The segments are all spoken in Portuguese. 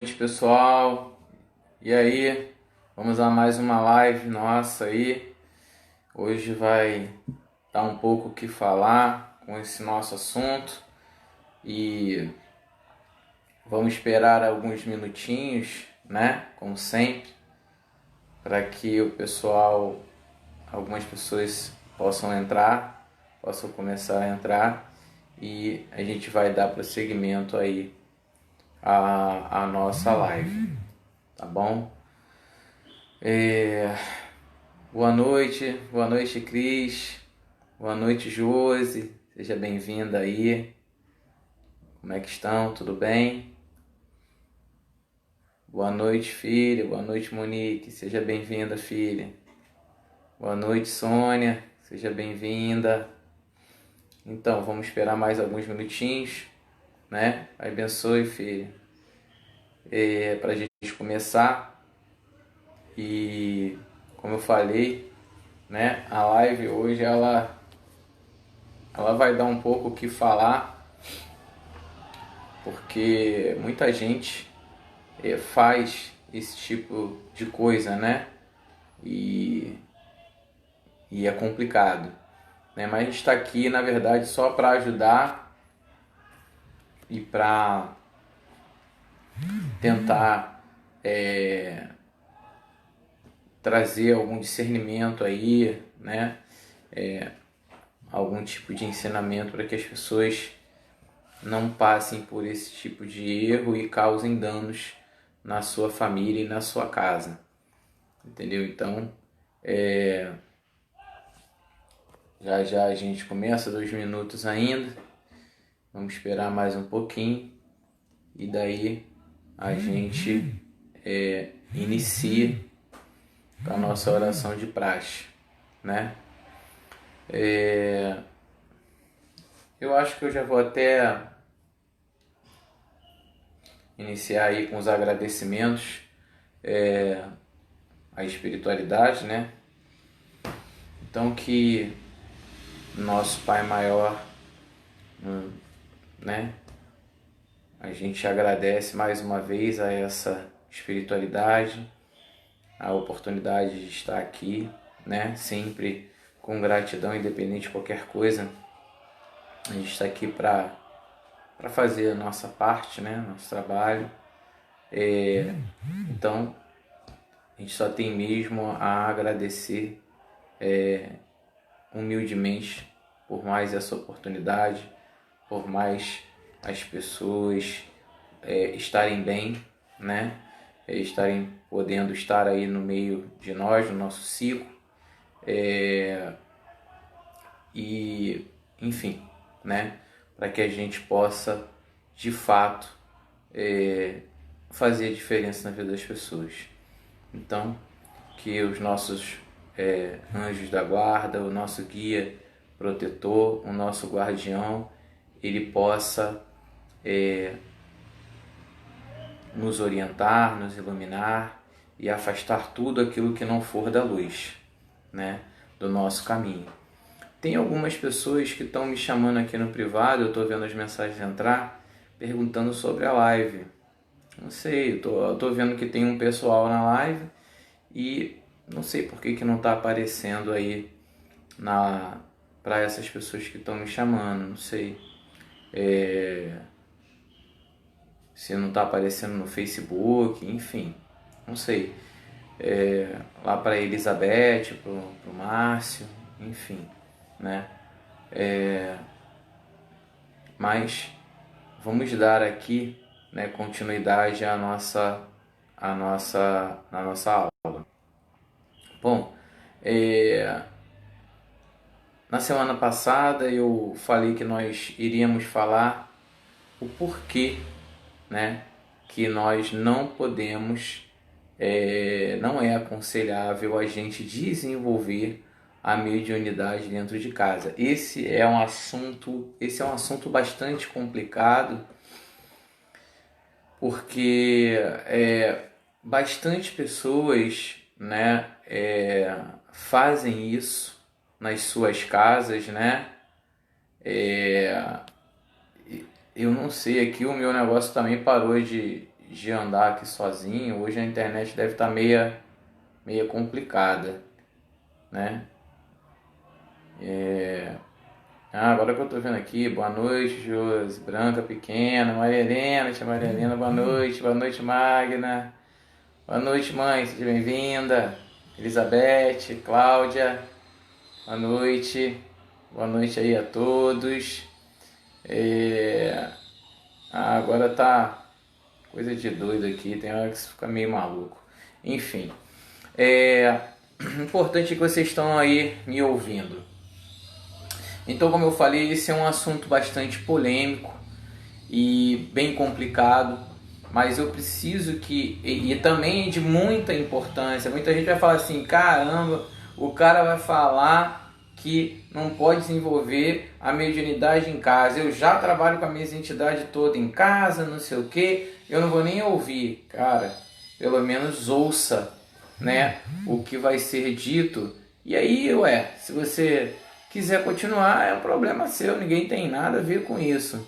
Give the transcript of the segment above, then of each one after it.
Noite, pessoal. E aí? Vamos a mais uma live nossa aí. Hoje vai dar um pouco o que falar com esse nosso assunto e vamos esperar alguns minutinhos, né? Como sempre, para que o pessoal, algumas pessoas possam entrar, possam começar a entrar e a gente vai dar prosseguimento aí à nossa live, tá bom? Boa noite, Cris. Boa noite, Josi. Seja bem-vinda aí. Como é que estão? Tudo bem? Boa noite, filha. Boa noite, Monique. Seja bem-vinda, filha. Boa noite, Sônia. Seja bem-vinda. Então, vamos esperar mais alguns minutinhos, né? Abençoe, filha. Para a gente começar. E, como eu falei, né? A live hoje ela vai dar um pouco o que falar, porque muita gente faz esse tipo de coisa, né? E, e é complicado, né? Mas a gente está aqui, na verdade, só para ajudar e para tentar trazer algum discernimento aí, né? Algum tipo de ensinamento para que as pessoas não passem por esse tipo de erro e causem danos na sua família e na sua casa, entendeu? Então, já já a gente começa, 2 minutos ainda, vamos esperar mais um pouquinho e daí a gente inicia com a nossa oração de praxe, né? Eu acho que eu já vou até iniciar aí com os agradecimentos à espiritualidade, né? Então que nosso Pai Maior, né? A gente agradece mais uma vez a essa espiritualidade, a oportunidade de estar aqui, né? Sempre com gratidão, independente de qualquer coisa. A gente está aqui para fazer a nossa parte, né? Nosso trabalho. Então, a gente só tem mesmo a agradecer humildemente por mais essa oportunidade, por mais as pessoas estarem bem, né? Estarem podendo estar aí no meio de nós, no nosso ciclo, e enfim, né? Para que a gente possa de fato fazer a diferença na vida das pessoas. Então, que os nossos anjos da guarda, o nosso guia protetor, o nosso guardião, ele possa nos orientar, nos iluminar e afastar tudo aquilo que não for da luz, né, do nosso caminho. Tem algumas pessoas que estão me chamando aqui no privado, eu estou vendo as mensagens entrar, perguntando sobre a live. Não sei, eu tô vendo que tem um pessoal na live e não sei por que não está aparecendo aí para essas pessoas que estão me chamando, não sei. Se não está aparecendo no Facebook, enfim, não sei. Lá para Elizabeth, para o Márcio, enfim, né? Mas vamos dar aqui, né, continuidade na nossa aula. Bom, na semana passada eu falei que nós iríamos falar o porquê, né, que nós não podemos, não é aconselhável a gente desenvolver a mediunidade dentro de casa. Esse é um assunto bastante complicado, porque bastante pessoas, né, fazem isso nas suas casas, né? Eu não sei, aqui o meu negócio também parou de andar aqui sozinho. Hoje a internet deve estar meia complicada, né? Agora que eu tô vendo aqui, boa noite, Josi, Branca Pequena, Maria Helena, tia Maria Helena, boa noite, Magna, boa noite, mãe, seja bem-vinda, Elizabeth, Cláudia, boa noite aí a todos. Agora tá coisa de doido aqui, tem hora que você fica meio maluco. Enfim, importante que vocês estão aí me ouvindo. Então, como eu falei, esse é um assunto bastante polêmico e bem complicado, mas eu preciso e também de muita importância. Muita gente vai falar assim, caramba, o cara vai falar que não pode desenvolver a mediunidade em casa. Eu já trabalho com a minha entidade toda em casa, não sei o que, eu não vou nem ouvir. Cara, pelo menos ouça, né, o que vai ser dito. E aí, se você quiser continuar, é um problema seu, ninguém tem nada a ver com isso,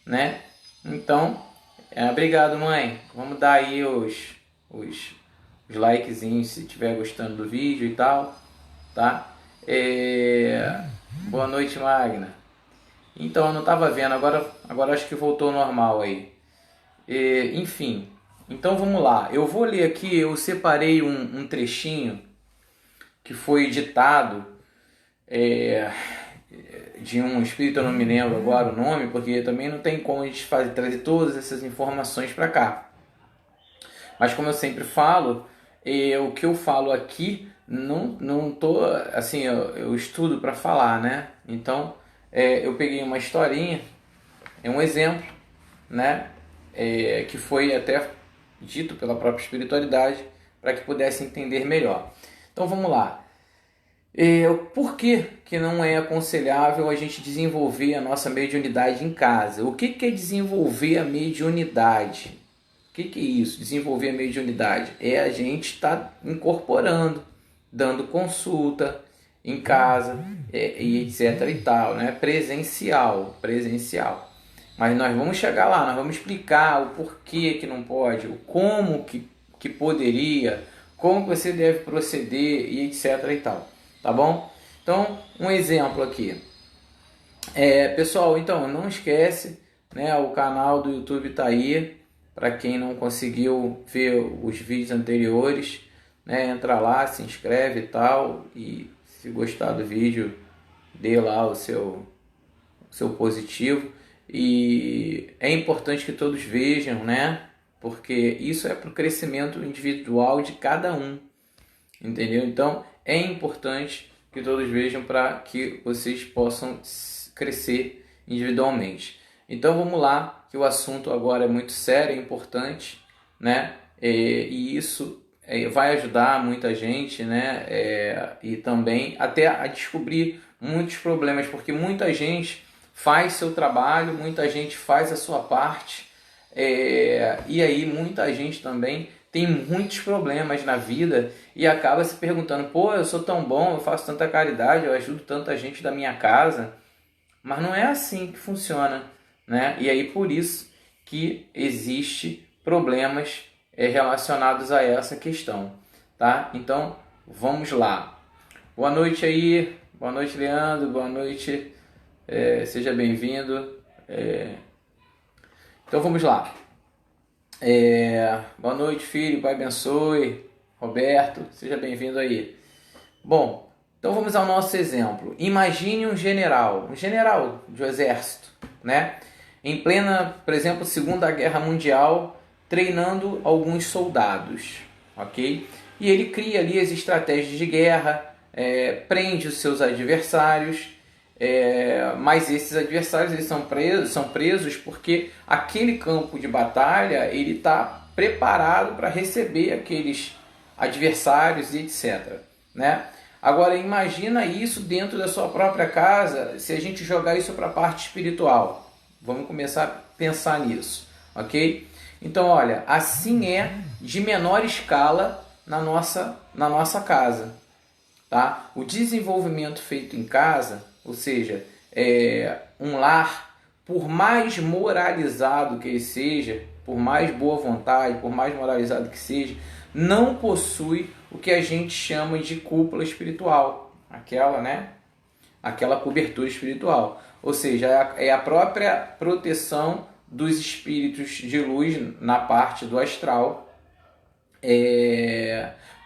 né? Então, obrigado, mãe. Vamos dar aí os likezinhos se estiver gostando do vídeo e tal, tá? Boa noite, Magna. Então, eu não estava vendo, agora acho que voltou ao normal aí. Enfim, então vamos lá. Eu vou ler aqui, eu separei um trechinho que foi ditado de um espírito, eu não me lembro agora o nome, porque também não tem como a gente trazer todas essas informações para cá. Mas como eu sempre falo, o que eu falo aqui não tô assim, eu estudo para falar, né? Então eu peguei uma historinha, um exemplo, né? Que foi até dito pela própria espiritualidade para que pudesse entender melhor. Então vamos lá. Por que não é aconselhável a gente desenvolver a nossa mediunidade em casa? O que é desenvolver a mediunidade? O que é isso, desenvolver a mediunidade? É a gente estar incorporando, dando consulta em casa, e etc e tal, né? Presencial. Mas nós vamos chegar lá, nós vamos explicar o porquê que não pode, o como que poderia, como você deve proceder e etc e tal. Tá bom? Então, um exemplo aqui. Pessoal, então, não esquece, né? O canal do YouTube tá aí. Para quem não conseguiu ver os vídeos anteriores, né? Entra lá, se inscreve e tal. E se gostar do vídeo, dê lá o seu positivo. E é importante que todos vejam, né? Porque isso é para o crescimento individual de cada um. Entendeu? Então, é importante que todos vejam para que vocês possam crescer individualmente. Então vamos lá, que o assunto agora é muito sério, é importante, né? E isso vai ajudar muita gente, né? E também até a descobrir muitos problemas, porque muita gente faz seu trabalho, muita gente faz a sua parte, e aí muita gente também tem muitos problemas na vida e acaba se perguntando, pô, eu sou tão bom, eu faço tanta caridade, eu ajudo tanta gente da minha casa, mas não é assim que funciona, né? E aí por isso que existe problemas relacionados a essa questão, tá? Então, vamos lá. Boa noite aí, boa noite, Leandro, boa noite, seja bem-vindo. Então vamos lá. Boa noite, filho, Pai abençoe. Roberto, seja bem-vindo aí. Bom, então vamos ao nosso exemplo. Imagine um general de um exército, né? Em plena, por exemplo, Segunda Guerra Mundial, treinando alguns soldados, ok? E ele cria ali as estratégias de guerra, prende os seus adversários, mas esses adversários eles são presos porque aquele campo de batalha ele está preparado para receber aqueles adversários e etc, né? Agora imagina isso dentro da sua própria casa, se a gente jogar isso para a parte espiritual. Vamos começar a pensar nisso, ok? Então olha, assim é de menor escala na nossa casa, tá? O desenvolvimento feito em casa, ou seja, um lar, por mais moralizado que ele seja, por mais boa vontade, por mais moralizado que seja, não possui o que a gente chama de cúpula espiritual, aquela, né? Aquela cobertura espiritual. Ou seja, é a própria proteção dos espíritos de luz na parte do astral,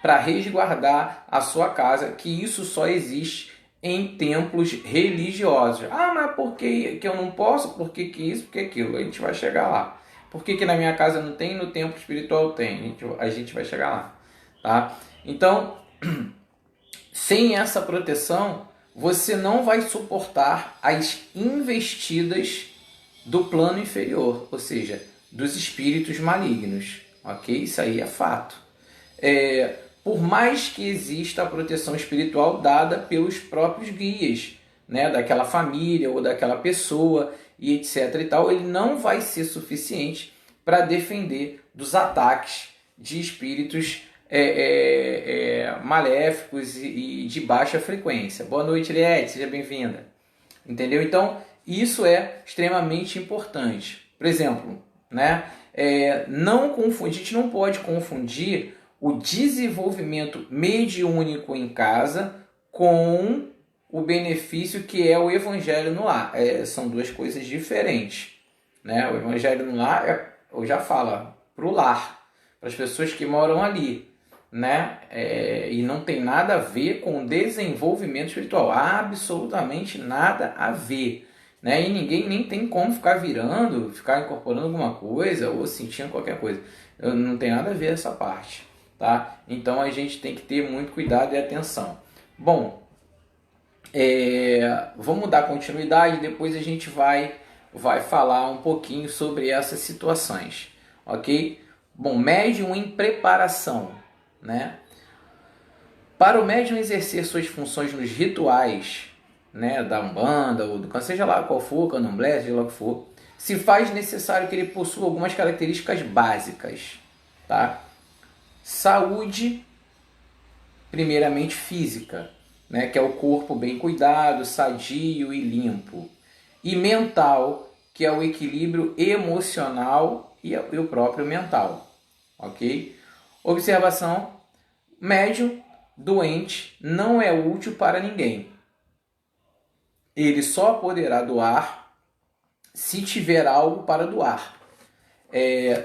para resguardar a sua casa, que isso só existe em templos religiosos. Ah, mas por que eu não posso? Por que isso? Por que aquilo? A gente vai chegar lá. Por que na minha casa não tem, no templo espiritual tem? A gente vai chegar lá. Tá? Então, sem essa proteção, você não vai suportar as investidas do plano inferior, ou seja, dos espíritos malignos. Ok? Isso aí é fato. Por mais que exista a proteção espiritual dada pelos próprios guias, né, daquela família ou daquela pessoa e etc e tal, ele não vai ser suficiente para defender dos ataques de espíritos maléficos e de baixa frequência. Boa noite, Liette, seja bem-vinda. Entendeu? Então, isso é extremamente importante. Por exemplo, né, a gente não pode confundir o desenvolvimento mediúnico em casa com o benefício que é o evangelho no lar. São duas coisas diferentes. Né? O evangelho no lar, eu já falo, para o lar, para as pessoas que moram ali. Né? E não tem nada a ver com desenvolvimento espiritual. Absolutamente nada a ver. Né? E ninguém nem tem como ficar virando, ficar incorporando alguma coisa ou sentindo qualquer coisa. Não tem nada a ver essa parte. Tá? Então a gente tem que ter muito cuidado e atenção. Bom, vamos dar continuidade, depois a gente vai falar um pouquinho sobre essas situações. Ok? Bom, médium em preparação. Né? Para o médium exercer suas funções nos rituais, né, da Umbanda, ou do seja lá qual for, Candomblé, seja lá o que for, se faz necessário que ele possua algumas características básicas. Tá? Saúde, primeiramente física, né, que é o corpo bem cuidado, sadio e limpo. E mental, que é o equilíbrio emocional e o próprio mental. Ok? Observação: médium doente não é útil para ninguém. Ele só poderá doar se tiver algo para doar.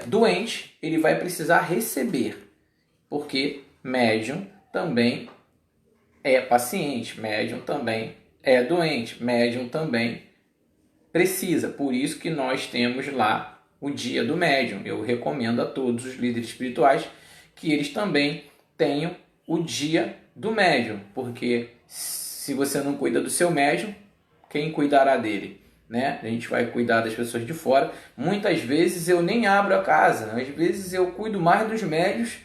Doente, ele vai precisar receber, porque médium também é paciente, médium também é doente, médium também precisa. Por isso que nós temos lá o dia do médium. Eu recomendo a todos os líderes espirituais que eles também tenham o dia do médium, porque se você não cuida do seu médium, quem cuidará dele? Né? A gente vai cuidar das pessoas de fora. Muitas vezes eu nem abro a casa, às vezes eu cuido mais dos médios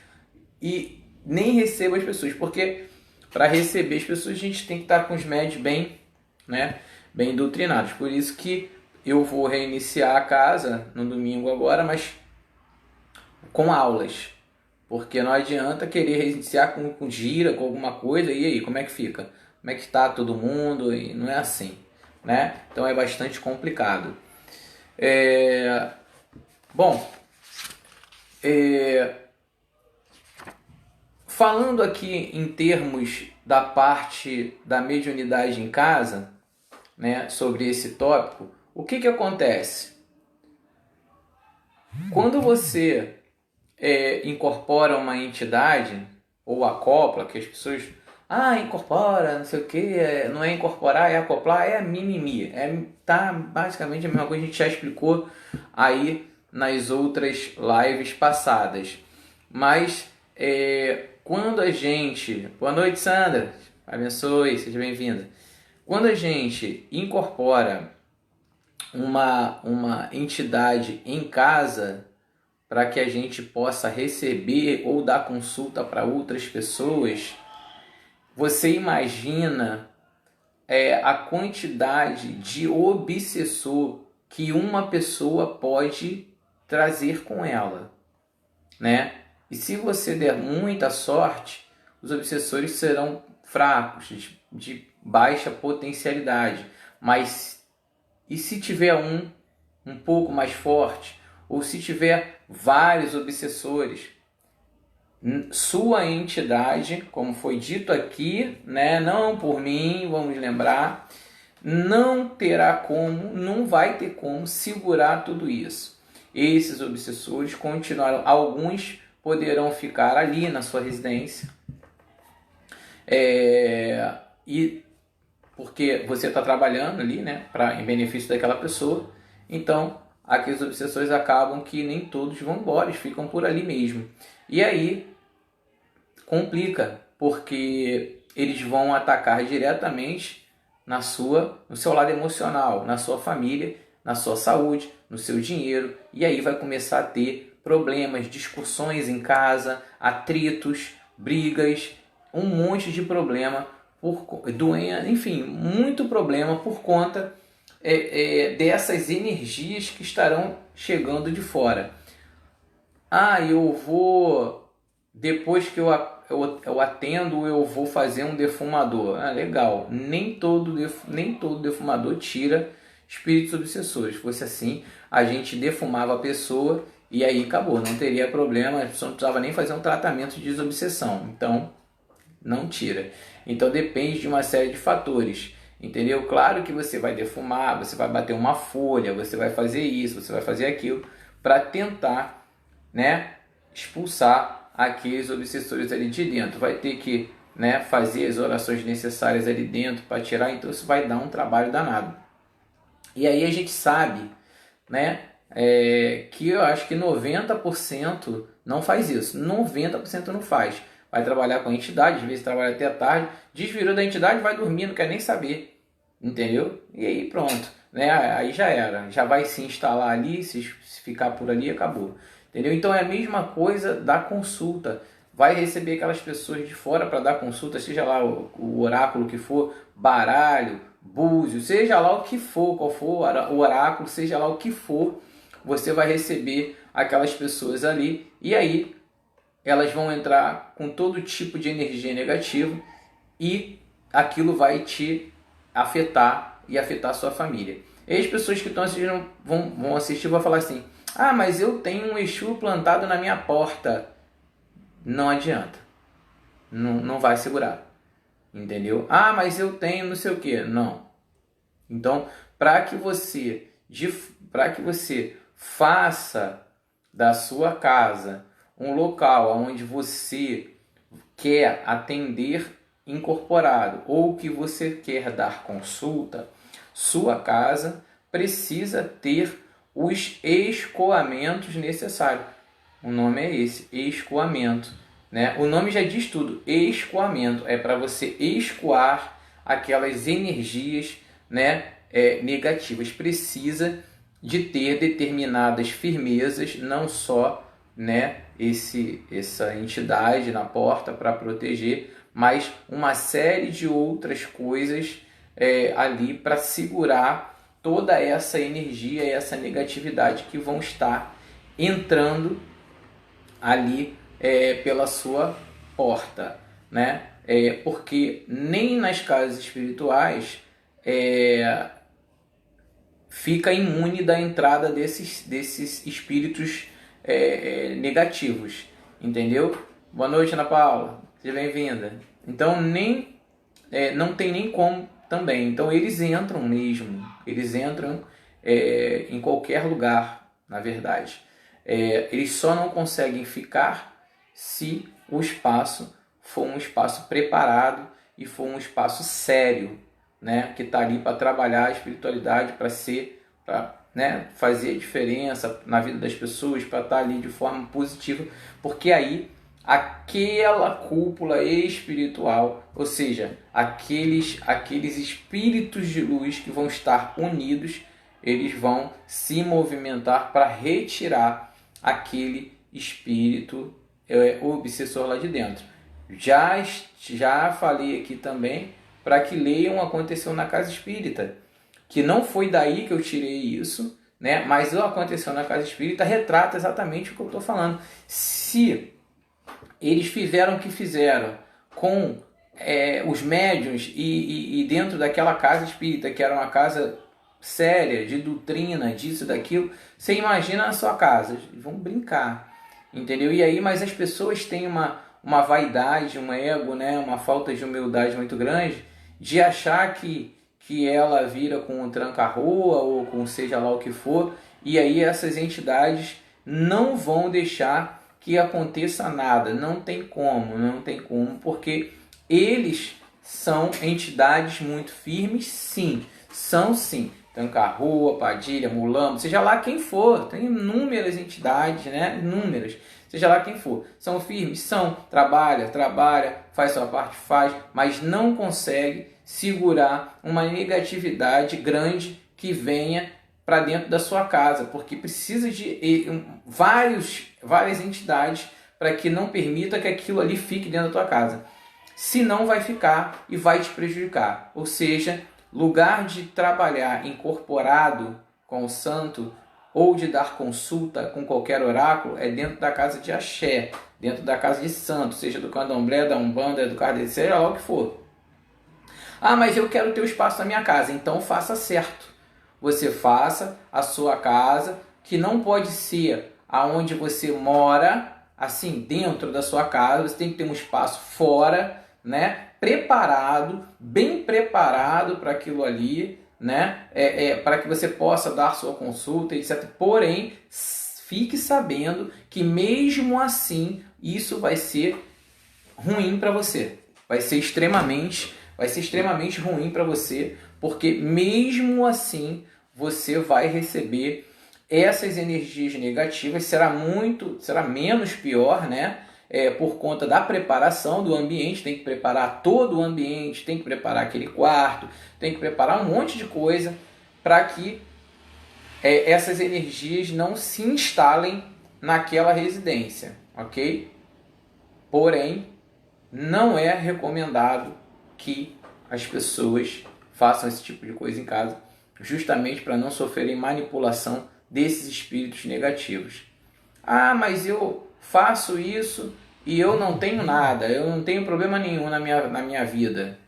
e nem recebo as pessoas, porque para receber as pessoas a gente tem que estar com os médios bem, né, bem doutrinados. Por isso que eu vou reiniciar a casa no domingo agora, mas com aulas. Porque não adianta querer reiniciar com gira, com alguma coisa, e aí, como é que fica? Como é que está todo mundo? E não é assim, né? Então é bastante complicado. Bom, falando aqui em termos da parte da mediunidade em casa, né, sobre esse tópico, o que acontece? Quando você incorpora uma entidade ou acopla, que as pessoas incorpora, não sei o que, não é incorporar, é acoplar, é mimimi, tá basicamente a mesma coisa, a gente já explicou aí nas outras lives passadas. Mas quando a gente... Boa noite, Sandra, abençoe, seja bem-vinda. Quando a gente incorpora uma entidade em casa para que a gente possa receber ou dar consulta para outras pessoas, você imagina a quantidade de obsessor que uma pessoa pode trazer com ela, né? E se você der muita sorte, os obsessores serão fracos, de baixa potencialidade. Mas e se tiver um pouco mais forte? Ou se tiver vários obsessores. Sua entidade, como foi dito aqui, né, não por mim, vamos lembrar, não vai ter como segurar tudo isso. Esses obsessores continuaram, alguns poderão ficar ali na sua residência, e porque você está trabalhando ali, né, em benefício daquela pessoa, então aqueles obsessores acabam que nem todos vão embora, eles ficam por ali mesmo. E aí complica, porque eles vão atacar diretamente no seu lado emocional, na sua família, na sua saúde, no seu dinheiro, e aí vai começar a ter problemas, discussões em casa, atritos, brigas, um monte de problema, doença, enfim, muito problema por conta dessas energias que estarão chegando de fora. Eu vou, depois que eu atendo, eu vou fazer um defumador. Legal. Nem todo defumador tira espíritos obsessores. Se fosse assim, a gente defumava a pessoa e aí acabou. Não teria problema, a pessoa não precisava nem fazer um tratamento de desobsessão. Então, não tira. Então, depende de uma série de fatores. Entendeu? Claro que você vai defumar, você vai bater uma folha, você vai fazer isso, você vai fazer aquilo, para tentar, né, expulsar aqueles obsessores ali de dentro. Vai ter que, né, fazer as orações necessárias ali dentro para tirar, então isso vai dar um trabalho danado. E aí a gente sabe, né, que eu acho que 90% não faz isso, 90% não faz. Vai trabalhar com a entidade, às vezes trabalha até a tarde, desvirou da entidade, vai dormir, não quer nem saber, entendeu? E aí pronto, né? Aí já era, já vai se instalar ali, se ficar por ali, acabou. Entendeu? Então é a mesma coisa da consulta. Vai receber aquelas pessoas de fora para dar consulta, seja lá o oráculo que for, baralho, búzio, seja lá o que for, qual for o oráculo, seja lá o que for, você vai receber aquelas pessoas ali e aí elas vão entrar com todo tipo de energia negativa e aquilo vai te afetar e afetar a sua família. E as pessoas que estão assistindo vão assistir e vão falar assim: mas eu tenho um Exu plantado na minha porta. Não adianta. Não vai segurar. Entendeu? Mas eu tenho não sei o que. Não. Então, para que você faça da sua casa um local onde você quer atender incorporado ou que você quer dar consulta, sua casa precisa ter os escoamentos necessários. O nome é esse, escoamento, né? O nome já diz tudo, escoamento. É para você escoar aquelas energias, né, negativas. Precisa de ter determinadas firmezas, não só, né, essa entidade na porta para proteger, mas uma série de outras coisas ali para segurar toda essa energia e essa negatividade que vão estar entrando ali pela sua porta, né? Porque nem nas casas espirituais fica imune da entrada desses espíritos negativos, entendeu? Boa noite, Ana Paula, seja bem-vinda. Então não tem nem como também. Então eles entram mesmo, eles entram em qualquer lugar, na verdade. Eles só não conseguem ficar se o espaço for um espaço preparado e for um espaço sério, né, que está ali para trabalhar a espiritualidade, para né, fazer a diferença na vida das pessoas, para estar ali de forma positiva, porque aí aquela cúpula espiritual, ou seja, aqueles espíritos de luz que vão estar unidos, eles vão se movimentar para retirar aquele espírito obsessor lá de dentro. Já falei aqui também para que leiam Aconteceu na Casa Espírita, que não foi daí que eu tirei isso, né? Mas o Aconteceu na Casa Espírita retrata exatamente o que eu estou falando. Se eles fizeram o que fizeram com os médiuns e dentro daquela casa espírita, que era uma casa séria, de doutrina, disso, daquilo. Você imagina a sua casa, vão brincar, entendeu? E aí, mas as pessoas têm uma vaidade, um ego, né? Uma falta de humildade muito grande, de achar que ela vira com um tranca-rua ou com seja lá o que for, e aí essas entidades não vão deixar que aconteça nada, não tem como, porque eles são entidades muito firmes, sim, são sim. Tranca-rua, Padilha, Mulambo, seja lá quem for, tem inúmeras entidades, né? Inúmeras, seja lá quem for, são firmes, trabalha, faz sua parte, faz, mas não consegue segurar uma negatividade grande que venha para dentro da sua casa, porque precisa de várias entidades para que não permita que aquilo ali fique dentro da tua casa. Senão vai ficar e vai te prejudicar. Ou seja, lugar de trabalhar incorporado com o santo ou de dar consulta com qualquer oráculo é dentro da casa de axé, dentro da casa de santo, seja do candomblé, da umbanda, do kardecê, seja lá o que for. Ah, mas eu quero ter o espaço na minha casa, então faça certo. Você faça a sua casa, que não pode ser aonde você mora, assim, dentro da sua casa, você tem que ter um espaço fora, né? Preparado, bem preparado para aquilo ali, né? Para que você possa dar sua consulta, etc. Porém, fique sabendo que mesmo assim, isso vai ser ruim para você. Vai ser extremamente ruim para você, porque mesmo assim você vai receber essas energias negativas, será menos pior, né? Por conta da preparação do ambiente, tem que preparar todo o ambiente, tem que preparar aquele quarto, tem que preparar um monte de coisa para que essas energias não se instalem naquela residência, ok? Porém, não é recomendado que as pessoas façam esse tipo de coisa em casa, justamente para não sofrerem manipulação desses espíritos negativos. Ah, mas eu faço isso e eu não tenho nada, eu não tenho problema nenhum na minha vida.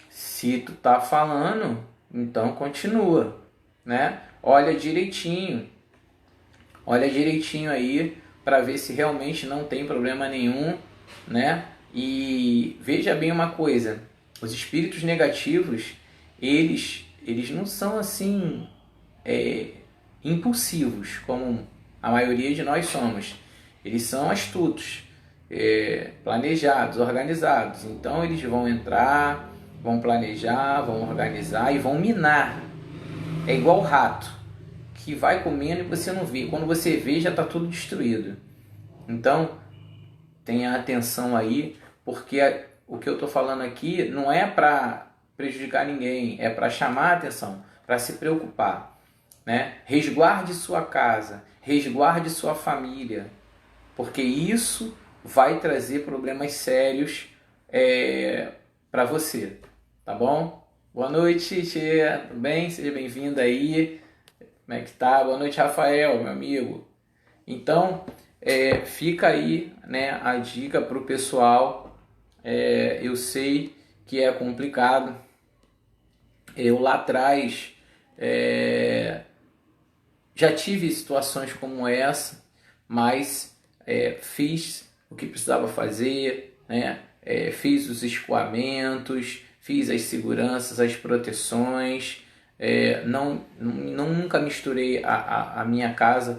Se tu tá falando, então continua, né? Olha direitinho aí para ver se realmente não tem problema nenhum, né? E veja bem uma coisa, os espíritos negativos, eles não são assim impulsivos, como a maioria de nós somos. Eles são astutos, planejados, organizados. Então eles vão entrar, vão planejar, vão organizar e vão minar. É igual o rato, que vai comendo e você não vê. Quando você vê, já está tudo destruído. Então, tenha atenção aí, porque o que eu estou falando aqui não é para prejudicar ninguém, é para chamar a atenção, para se preocupar, né? Resguarde sua casa, resguarde sua família, porque isso vai trazer problemas sérios para você, tá bom? Boa noite, tia, tudo bem? Seja bem-vinda aí. Como é que tá? Boa noite, Rafael, meu amigo. Então, fica aí, né, a dica para o pessoal. Eu sei que é complicado. Eu lá atrás já tive situações como essa, mas fiz o que precisava fazer, né? Fiz os escoamentos, fiz as seguranças, as proteções. Nunca misturei a minha casa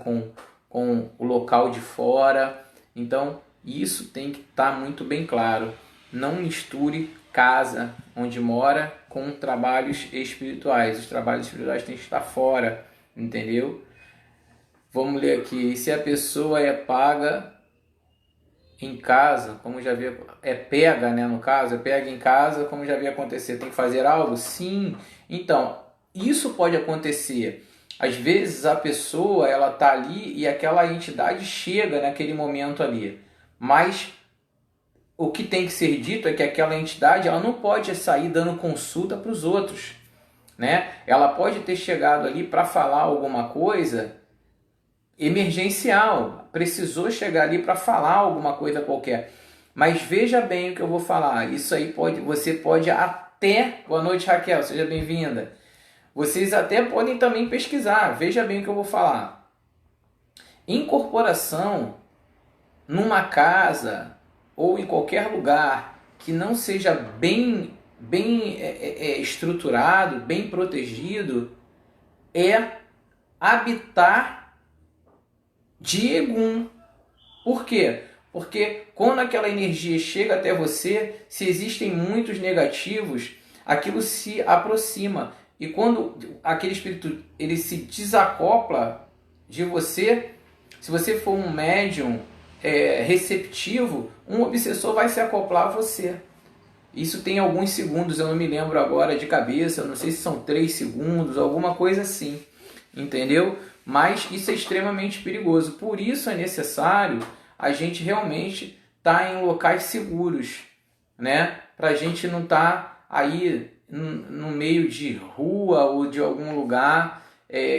com o local de fora. Então isso tem que estar muito bem claro. Não misture casa onde mora com trabalhos espirituais. Os trabalhos espirituais têm que estar fora, entendeu? Vamos ler aqui. Se a pessoa é paga em casa, como já vi, pega, né, no caso, pega em casa, como já vi acontecer, tem que fazer algo? Sim. Então, isso pode acontecer. Às vezes a pessoa, ela tá ali e aquela entidade chega naquele momento ali. Mas o que tem que ser dito é que aquela entidade, ela não pode sair dando consulta para os outros, né? Ela pode ter chegado ali para falar alguma coisa emergencial, precisou chegar ali para falar alguma coisa qualquer. Mas veja bem o que eu vou falar. Isso aí você pode até... Boa noite, Raquel, seja bem-vinda. Vocês até podem também pesquisar, veja bem o que eu vou falar. Incorporação numa casa ou em qualquer lugar que não seja bem estruturado, bem protegido, é habitar de Egum. Por quê? Porque quando aquela energia chega até você, se existem muitos negativos, aquilo se aproxima. E quando aquele espírito ele se desacopla de você, se você for um médium receptivo, um obsessor vai se acoplar a você. Isso tem alguns segundos, eu não me lembro agora de cabeça, eu não sei se são 3 segundos, alguma coisa assim, entendeu? Mas isso é extremamente perigoso, por isso é necessário a gente realmente estar em locais seguros, né? Para a gente não estar aí no meio de rua ou de algum lugar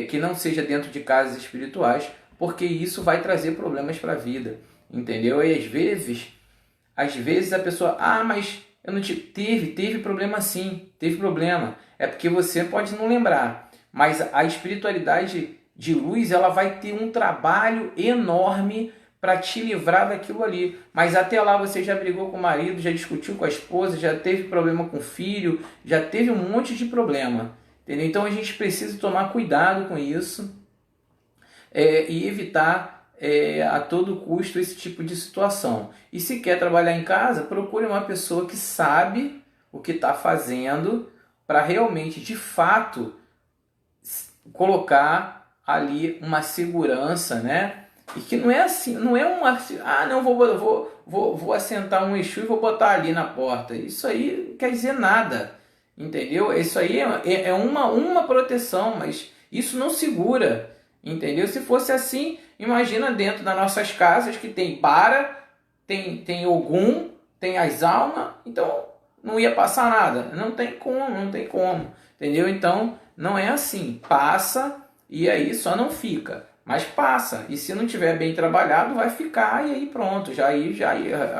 que não seja dentro de casas espirituais, porque isso vai trazer problemas para a vida, entendeu? E às vezes a pessoa, mas eu não teve problema sim, teve problema. É porque você pode não lembrar, mas a espiritualidade de luz, ela vai ter um trabalho enorme para te livrar daquilo ali. Mas até lá você já brigou com o marido, já discutiu com a esposa, já teve problema com o filho, já teve um monte de problema, entendeu? Então a gente precisa tomar cuidado com isso e evitar a todo custo esse tipo de situação. E se quer trabalhar em casa, procure uma pessoa que sabe o que está fazendo para realmente, de fato, colocar ali uma segurança, né? E que não é assim, não é uma, não vou assentar um Exu e vou botar ali na porta. Isso aí não quer dizer nada, entendeu? Isso aí é uma proteção, mas isso não segura, entendeu? Se fosse assim, imagina dentro das nossas casas que tem Bara, tem Ogum, tem as almas, então não ia passar nada. Não tem como, entendeu? Então não é assim, passa e aí só não fica. Mas passa, e se não tiver bem trabalhado, vai ficar e aí pronto, já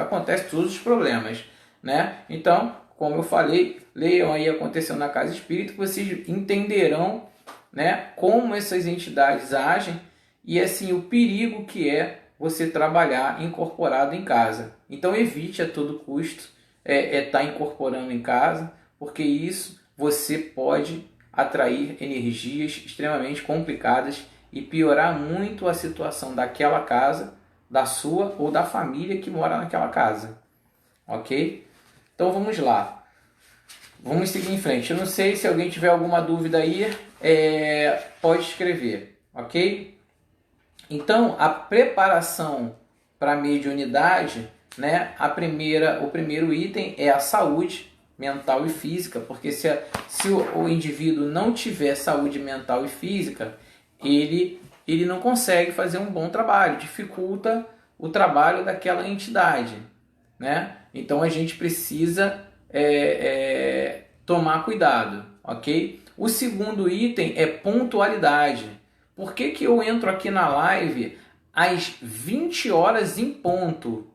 acontece todos os problemas, né? Então, como eu falei, leiam aí Acontecendo na Casa Espírita, que vocês entenderão, né, como essas entidades agem e assim o perigo que é você trabalhar incorporado em casa. Então evite a todo custo estar incorporando em casa, porque isso você pode atrair energias extremamente complicadas e piorar muito a situação daquela casa, da sua ou da família que mora naquela casa. Ok? Então vamos lá. Vamos seguir em frente. Eu não sei se alguém tiver alguma dúvida aí, pode escrever. Ok? Então, a preparação para a mediunidade, né? O primeiro item é a saúde mental e física, porque se o indivíduo não tiver saúde mental e física, ele não consegue fazer um bom trabalho, dificulta o trabalho daquela entidade, né? Então a gente precisa tomar cuidado, ok? O segundo item é pontualidade. Por que eu entro aqui na live às 20 horas em ponto?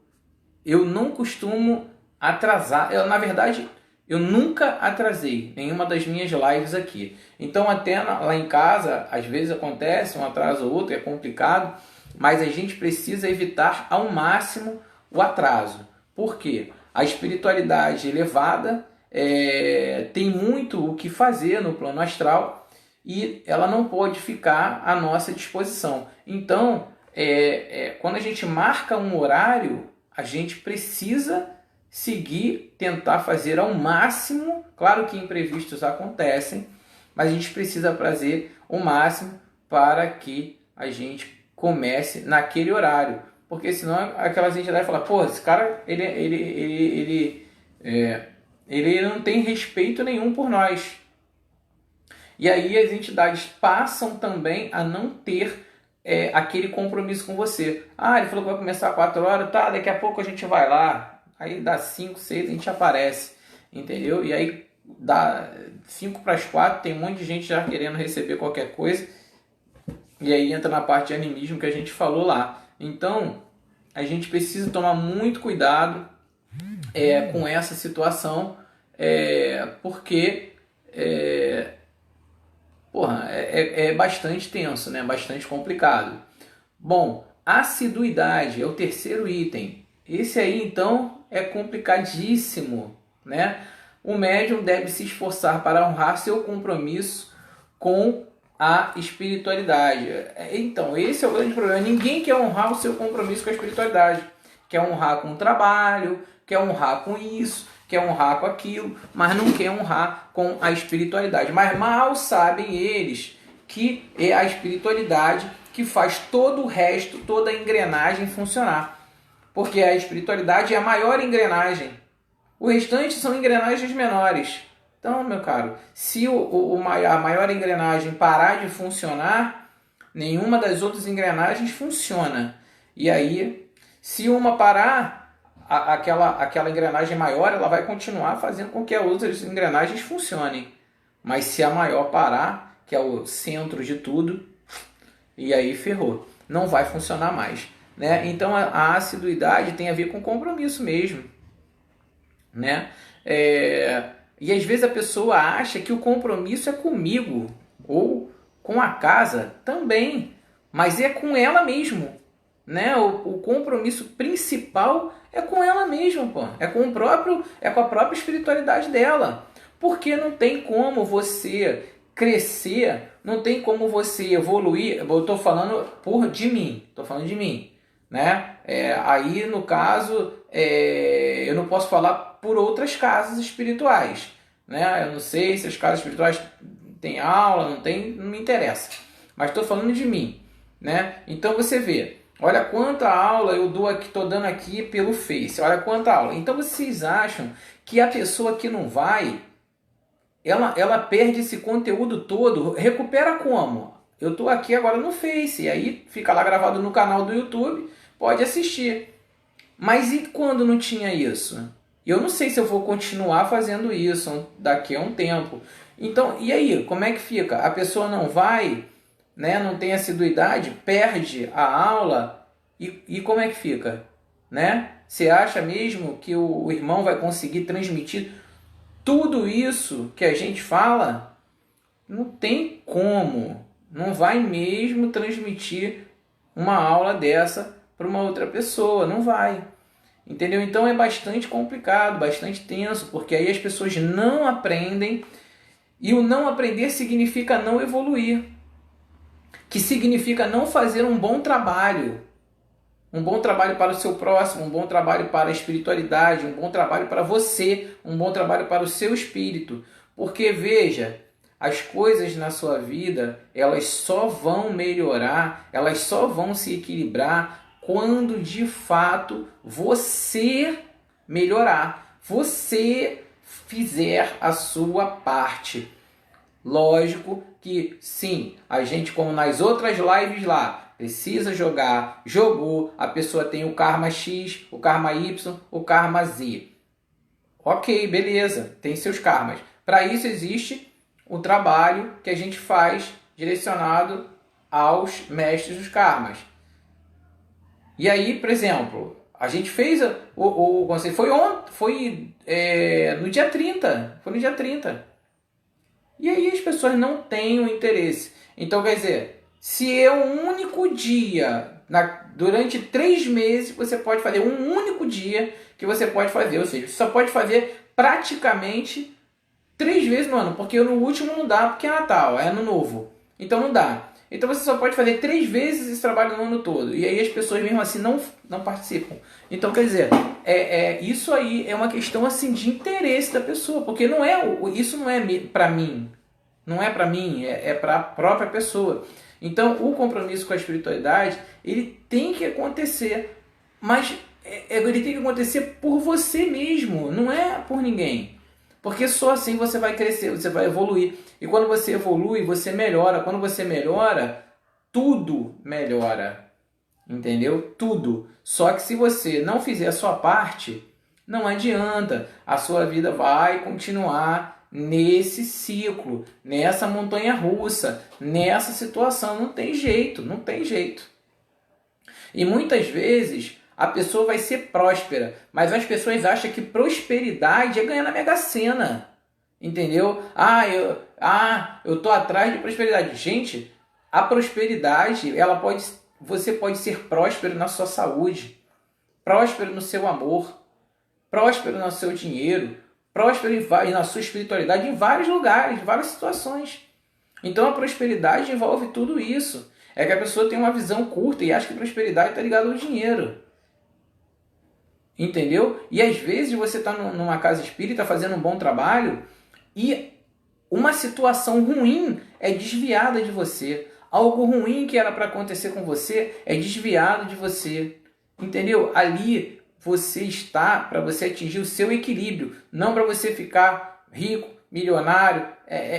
Eu não costumo atrasar, na verdade eu nunca atrasei nenhuma das minhas lives aqui. Então até lá em casa, às vezes acontece um atraso ou outro, é complicado, mas a gente precisa evitar ao máximo o atraso. Por quê? A espiritualidade elevada tem muito o que fazer no plano astral e ela não pode ficar à nossa disposição. Então, quando a gente marca um horário, a gente precisa seguir, tentar fazer ao máximo. Claro que imprevistos acontecem, mas a gente precisa fazer o máximo para que a gente comece naquele horário, porque senão aquelas entidades falam, pô, esse cara ele não tem respeito nenhum por nós. E aí as entidades passam também a não ter aquele compromisso com você. Ele falou que vai começar às 4 horas, tá, daqui a pouco a gente vai lá. Aí dá 5, 6, a gente aparece, entendeu? E aí dá 5 para as 4, tem um monte de gente já querendo receber qualquer coisa. E aí entra na parte de animismo que a gente falou lá. Então, a gente precisa tomar muito cuidado com essa situação, porque porra, é bastante tenso, né? Bastante complicado. Bom, assiduidade é o terceiro item. Esse aí, então, é complicadíssimo, né? O médium deve se esforçar para honrar seu compromisso com a espiritualidade. Então, esse é o grande problema. Ninguém quer honrar o seu compromisso com a espiritualidade. Quer honrar com o trabalho, quer honrar com isso, quer honrar com aquilo, mas não quer honrar com a espiritualidade. Mas mal sabem eles que é a espiritualidade que faz todo o resto, toda a engrenagem funcionar. Porque a espiritualidade é a maior engrenagem. O restante são engrenagens menores. Então, meu caro, se a maior engrenagem parar de funcionar, nenhuma das outras engrenagens funciona. E aí, se uma parar, aquela engrenagem maior ela vai continuar fazendo com que as outras engrenagens funcionem. Mas se a maior parar, que é o centro de tudo, e aí ferrou. Não vai funcionar mais. Né? Então, a assiduidade tem a ver com compromisso mesmo. Né? E às vezes a pessoa acha que o compromisso é comigo ou com a casa também, mas é com ela mesmo, né? O compromisso principal é com ela mesma, pô. É com a própria espiritualidade dela, porque não tem como você crescer, não tem como você evoluir. Eu estou falando falando de mim, né? Aí no caso eu não posso falar por outras casas espirituais, né? Eu não sei se as casas espirituais têm aula, não tem, não me interessa, mas estou falando de mim, né? Então você vê, olha quanta aula eu estou dando aqui pelo Face, olha quanta aula. Então vocês acham que a pessoa que não vai, ela perde esse conteúdo todo, recupera como? Eu estou aqui agora no Face, e aí fica lá gravado no canal do YouTube, pode assistir. Mas e quando não tinha isso? Eu não sei se eu vou continuar fazendo isso daqui a um tempo. Então, e aí, como é que fica? A pessoa não vai, né, não tem assiduidade, perde a aula, e como é que fica? Né? Você acha mesmo que o irmão vai conseguir transmitir tudo isso que a gente fala? Não tem como. Não vai mesmo transmitir uma aula dessa para uma outra pessoa. Não vai. Entendeu? Então é bastante complicado, bastante tenso, porque aí as pessoas não aprendem, e o não aprender significa não evoluir, que significa não fazer um bom trabalho para o seu próximo, um bom trabalho para a espiritualidade, um bom trabalho para você, um bom trabalho para o seu espírito. Porque veja, as coisas na sua vida, elas só vão melhorar, elas só vão se equilibrar quando de fato você melhorar, você fizer a sua parte. Lógico que sim, a gente, como nas outras lives lá, precisa jogar, jogou, a pessoa tem o karma X, o karma Y, o karma Z. Ok, beleza, tem seus karmas. Para isso existe o trabalho que a gente faz direcionado aos mestres dos karmas. E aí, por exemplo, a gente fez o conselho, foi no dia 30, foi no dia 30. E aí as pessoas não têm o interesse. Então, quer dizer, se é um único dia, durante 3 meses, você pode fazer um único dia que você pode fazer. Ou seja, você só pode fazer praticamente 3 vezes no ano, porque no último não dá, porque é Natal, é Ano Novo. Então não dá. Então você só pode fazer 3 vezes esse trabalho no ano todo. E aí as pessoas mesmo assim não participam. Então, quer dizer, isso aí é uma questão assim de interesse da pessoa. Porque isso não é para mim. Não é para mim, é para a própria pessoa. Então o compromisso com a espiritualidade, ele tem que acontecer. Mas ele tem que acontecer por você mesmo, não é por ninguém. Porque só assim você vai crescer, você vai evoluir. E quando você evolui, você melhora. Quando você melhora, tudo melhora. Entendeu? Tudo. Só que se você não fizer a sua parte, não adianta. A sua vida vai continuar nesse ciclo, nessa montanha russa, nessa situação. Não tem jeito, não tem jeito. E muitas vezes a pessoa vai ser próspera, mas as pessoas acham que prosperidade é ganhar na Mega Sena, entendeu? Ah, eu estou atrás de prosperidade. Gente, a prosperidade, você pode ser próspero na sua saúde, próspero no seu amor, próspero no seu dinheiro, próspero na sua espiritualidade, em vários lugares, em várias situações. Então a prosperidade envolve tudo isso. É que a pessoa tem uma visão curta e acha que prosperidade está ligada ao dinheiro. Entendeu? E às vezes você está numa casa espírita fazendo um bom trabalho e uma situação ruim é desviada de você. Algo ruim que era para acontecer com você é desviado de você. Entendeu? Ali você está para você atingir o seu equilíbrio, não para você ficar rico, milionário,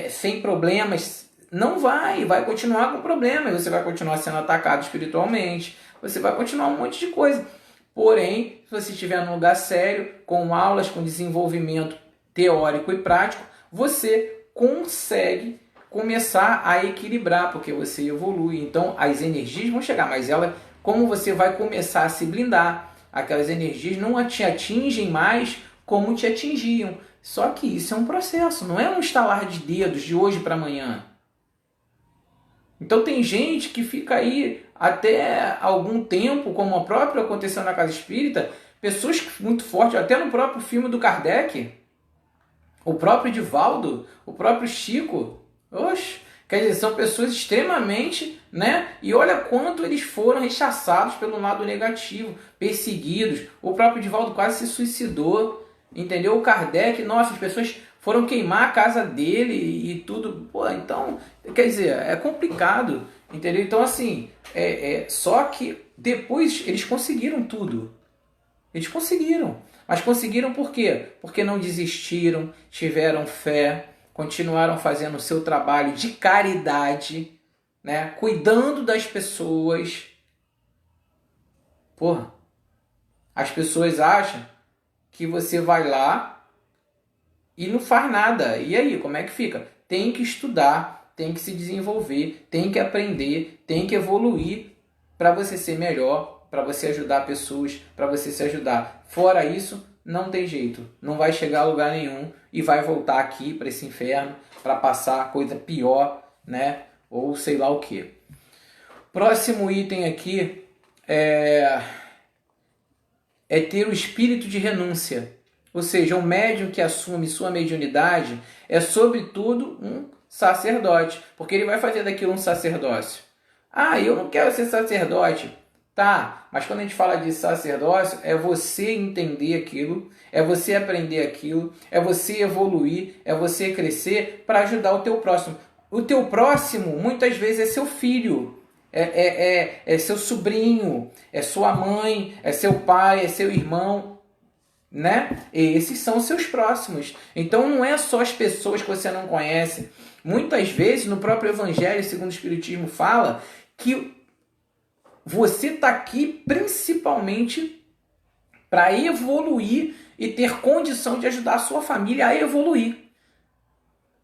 sem problemas. Não vai continuar com problemas, você vai continuar sendo atacado espiritualmente, você vai continuar um monte de coisa. Porém, se você estiver num lugar sério, com aulas, com desenvolvimento teórico e prático, você consegue começar a equilibrar, porque você evolui. Então, as energias vão chegar, mas como você vai começar a se blindar, aquelas energias não te atingem mais como te atingiam. Só que isso é um processo, não é um estalar de dedos de hoje para amanhã. Então tem gente que fica aí até algum tempo, como o próprio aconteceu na Casa Espírita, pessoas muito fortes, até no próprio filme do Kardec, o próprio Divaldo, o próprio Chico, quer dizer, são pessoas extremamente, né? E olha quanto eles foram rechaçados pelo lado negativo, perseguidos. O próprio Divaldo quase se suicidou, entendeu? O Kardec, nossa, as pessoas foram queimar a casa dele e tudo. Pô, então, quer dizer, é complicado, entendeu? Então, assim, só que depois eles conseguiram tudo. Eles conseguiram. Mas conseguiram por quê? Porque não desistiram, tiveram fé, continuaram fazendo o seu trabalho de caridade, né? Cuidando das pessoas. Porra, as pessoas acham que você vai lá e não faz nada. E aí, como é que fica? Tem que estudar, tem que se desenvolver, tem que aprender, tem que evoluir para você ser melhor, para você ajudar pessoas, para você se ajudar. Fora isso, não tem jeito. Não vai chegar a lugar nenhum e vai voltar aqui para esse inferno para passar coisa pior, né? Ou sei lá o que. Próximo item aqui é ter o espírito de renúncia. Ou seja, um médium que assume sua mediunidade é, sobretudo, um sacerdote. Porque ele vai fazer daquilo um sacerdócio. Ah, eu não quero ser sacerdote. Tá, mas quando a gente fala de sacerdócio, é você entender aquilo, é você aprender aquilo, é você evoluir, é você crescer para ajudar o teu próximo. O teu próximo, muitas vezes, é seu filho. É seu sobrinho, é sua mãe, é seu pai, é seu irmão, né? Esses são seus próximos. Então não é só as pessoas que você não conhece. Muitas vezes no próprio Evangelho, segundo o Espiritismo, fala que você está aqui principalmente para evoluir e ter condição de ajudar a sua família a evoluir.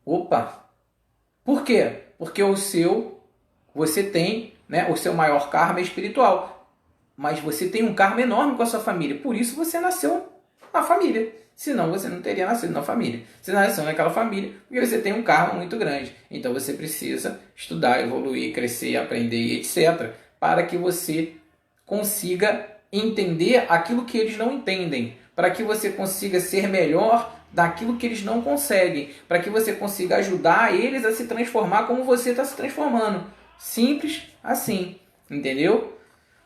Opa! Por quê? Porque você tem, né, o seu maior karma espiritual. Mas você tem um karma enorme com a sua família. Por isso você nasceu na família. Senão você não teria nascido na família. Você nasceu naquela família porque você tem um karma muito grande. Então você precisa estudar, evoluir, crescer, aprender, etc. Para que você consiga entender aquilo que eles não entendem. Para que você consiga ser melhor daquilo que eles não conseguem. Para que você consiga ajudar eles a se transformar como você está se transformando. Simples assim. Entendeu?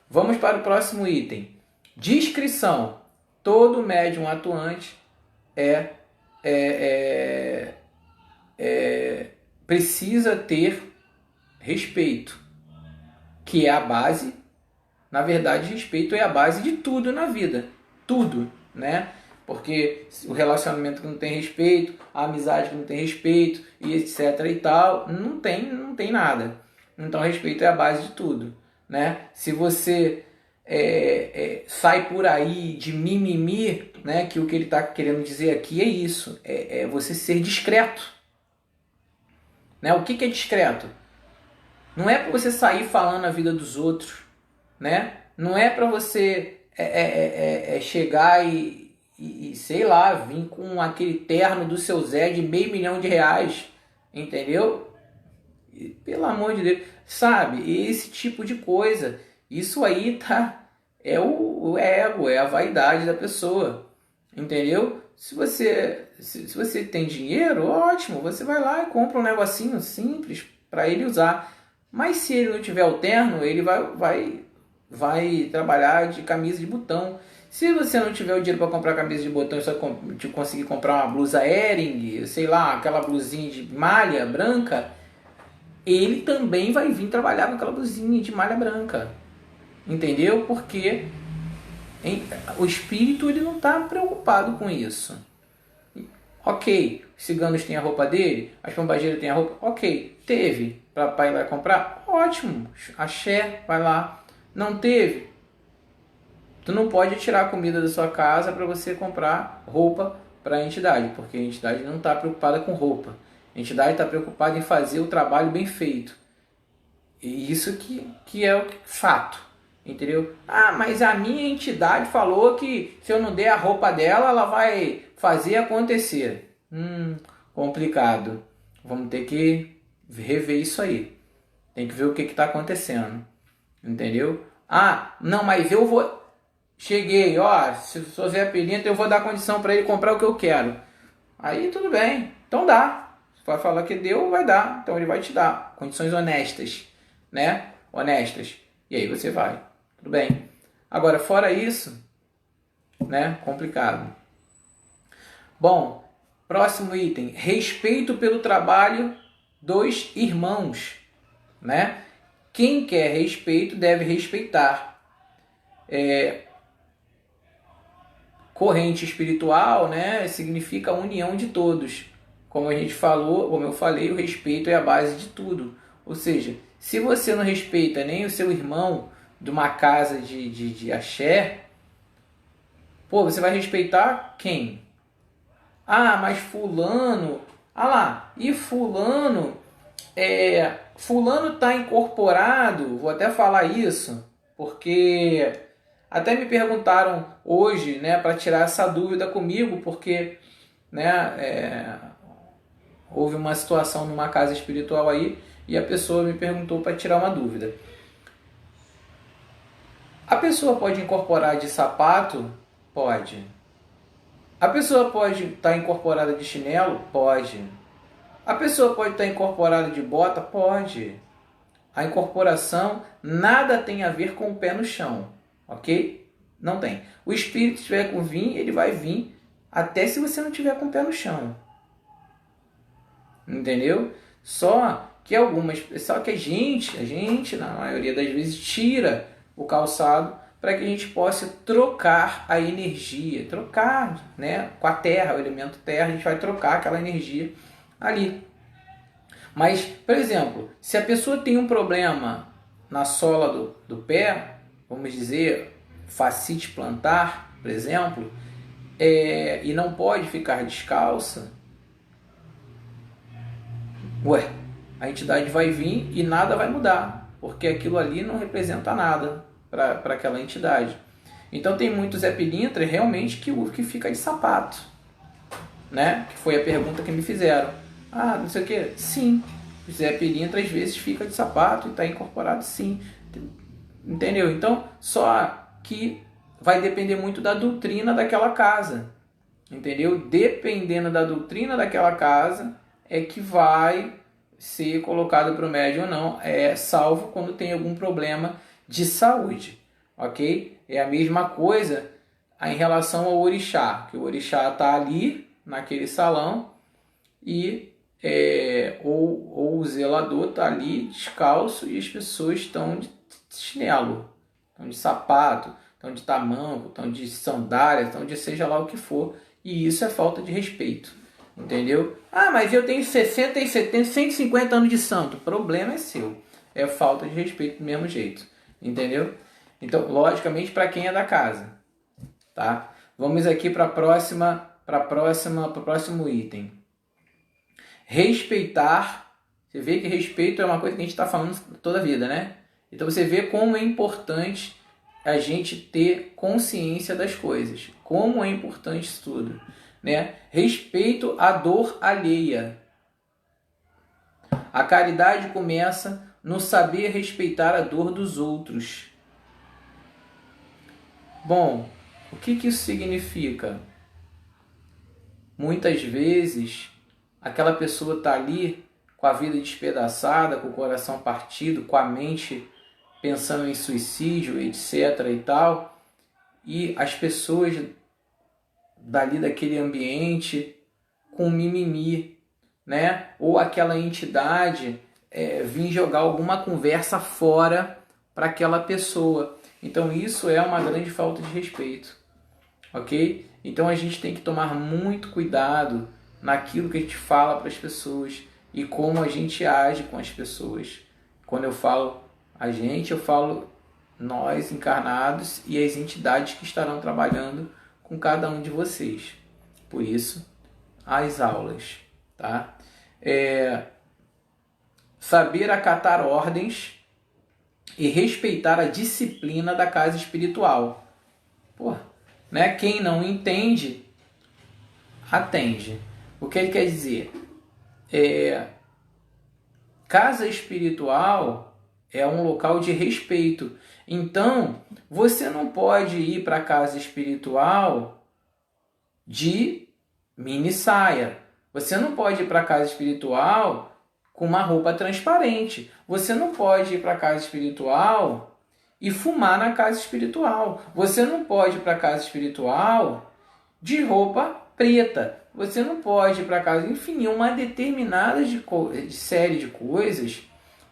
Vamos para o próximo item. Discrição. Todo médium atuante precisa ter respeito, que é a base. Na verdade, respeito é a base de tudo na vida. Tudo, né? Porque o relacionamento que não tem respeito, a amizade que não tem respeito, e etc e tal, não tem nada. Então, respeito é a base de tudo, né? Se você sai por aí de mimimi, né? Que o que ele está querendo dizer aqui é isso. É você ser discreto. Né? O que é discreto? Não é para você sair falando a vida dos outros, né? Não é para você chegar e sei lá, vir com aquele terno do seu Zé de R$500 mil. entendeu? E, pelo amor de Deus, sabe? Esse tipo de coisa, isso aí é o ego, é a vaidade da pessoa, entendeu? Se você tem dinheiro, ótimo, você vai lá e compra um negocinho simples para ele usar. Mas se ele não tiver o terno, ele vai trabalhar de camisa de botão. Se você não tiver o dinheiro para comprar camisa de botão e só conseguir comprar uma blusa Hering, sei lá, aquela blusinha de malha branca, ele também vai vir trabalhar com aquela blusinha de malha branca. Entendeu? Porque o espírito ele não está preocupado com isso. Ok, os ciganos têm a roupa dele, as pombageiras têm a roupa, ok, teve para ir lá comprar, ótimo, axé, vai lá. Não teve, tu não pode tirar a comida da sua casa para você comprar roupa para a entidade, porque a entidade não está preocupada com roupa, a entidade está preocupada em fazer o trabalho bem feito. E isso que é o fato, entendeu? Ah, mas a minha entidade falou que se eu não der a roupa dela, ela vai fazer acontecer. Complicado. Vamos ter que rever isso aí. Tem que ver o que está acontecendo, entendeu? Ah, não, mas eu vou... Cheguei, ó, se o Zé Pilintra, eu vou dar condição para ele comprar o que eu quero. Aí tudo bem, então dá. Se vai falar que deu, vai dar. Então ele vai te dar condições honestas, né? Honestas. E aí você vai. Tudo bem. Agora, fora isso, né? Complicado. Bom, próximo item. Respeito pelo trabalho dos irmãos, né? Quem quer respeito deve respeitar. Corrente espiritual, né? Significa a união de todos. Como a gente falou, como eu falei, o respeito é a base de tudo. Ou seja, se você não respeita nem o seu irmão de uma casa de axé, pô, você vai respeitar quem? Ah, mas fulano... Ah lá, e fulano... fulano está incorporado, vou até falar isso, porque até me perguntaram hoje, né, para tirar essa dúvida comigo, porque, né, houve uma situação numa casa espiritual aí e a pessoa me perguntou para tirar uma dúvida. A pessoa pode incorporar de sapato? Pode. A pessoa pode estar incorporada de chinelo? Pode. A pessoa pode estar incorporada de bota? Pode. A incorporação nada tem a ver com o pé no chão, ok? Não tem. O espírito, se tiver com vir, ele vai vir até se você não tiver com o pé no chão. Entendeu? Só que a gente, na maioria das vezes, tira o calçado para que a gente possa trocar a energia, trocar, né, com a terra, o elemento terra, a gente vai trocar aquela energia ali. Mas, por exemplo, se a pessoa tem um problema na sola do pé, vamos dizer, fascite plantar, por exemplo, e não pode ficar descalça, a entidade vai vir e nada vai mudar, porque aquilo ali não representa nada para aquela entidade. Então tem muitos Zé Pilintra realmente que fica de sapato, né? Que foi a pergunta que me fizeram. Ah, não sei o que. Sim, o Zé Pilintra às vezes fica de sapato e está incorporado, sim. Entendeu? Então, só que vai depender muito da doutrina daquela casa. Entendeu? Dependendo da doutrina daquela casa, é que vai ser colocado para o médium ou não, salvo quando tem algum problema de saúde, ok? É a mesma coisa em relação ao orixá, que o orixá está ali, naquele salão, e ou o zelador está ali descalço e as pessoas estão de chinelo, estão de sapato, estão de tamanco, estão de sandália, estão de seja lá o que for, e isso é falta de respeito. Entendeu? Ah, mas eu tenho 60 e 70, 150 anos de santo. O problema é seu. É falta de respeito do mesmo jeito. Entendeu? Então, logicamente, para quem é da casa. Tá? Vamos aqui para o próximo item. Respeitar. Você vê que respeito é uma coisa que a gente está falando toda a vida, né? Então você vê como é importante a gente ter consciência das coisas. Como é importante isso tudo. Né? Respeito à dor alheia. A caridade começa no saber respeitar a dor dos outros. Bom, o que isso significa? Muitas vezes, aquela pessoa está ali com a vida despedaçada, com o coração partido, com a mente pensando em suicídio, etc. e tal, e as pessoas dali daquele ambiente com mimimi, né? Ou aquela entidade vir jogar alguma conversa fora para aquela pessoa. Então isso é uma grande falta de respeito, ok? Então a gente tem que tomar muito cuidado naquilo que a gente fala para as pessoas e como a gente age com as pessoas. Quando eu falo a gente, eu falo nós encarnados e as entidades que estarão trabalhando com cada um de vocês. Por isso, as aulas, tá? Saber acatar ordens e respeitar a disciplina da casa espiritual. Pô, né? Quem não entende, atende. O que ele quer dizer? Casa espiritual é um local de respeito. Então, você não pode ir para a casa espiritual de mini saia. Você não pode ir para a casa espiritual com uma roupa transparente. Você não pode ir para a casa espiritual e fumar na casa espiritual. Você não pode ir para a casa espiritual de roupa preta. Você não pode ir para casa, enfim, uma determinada de série de coisas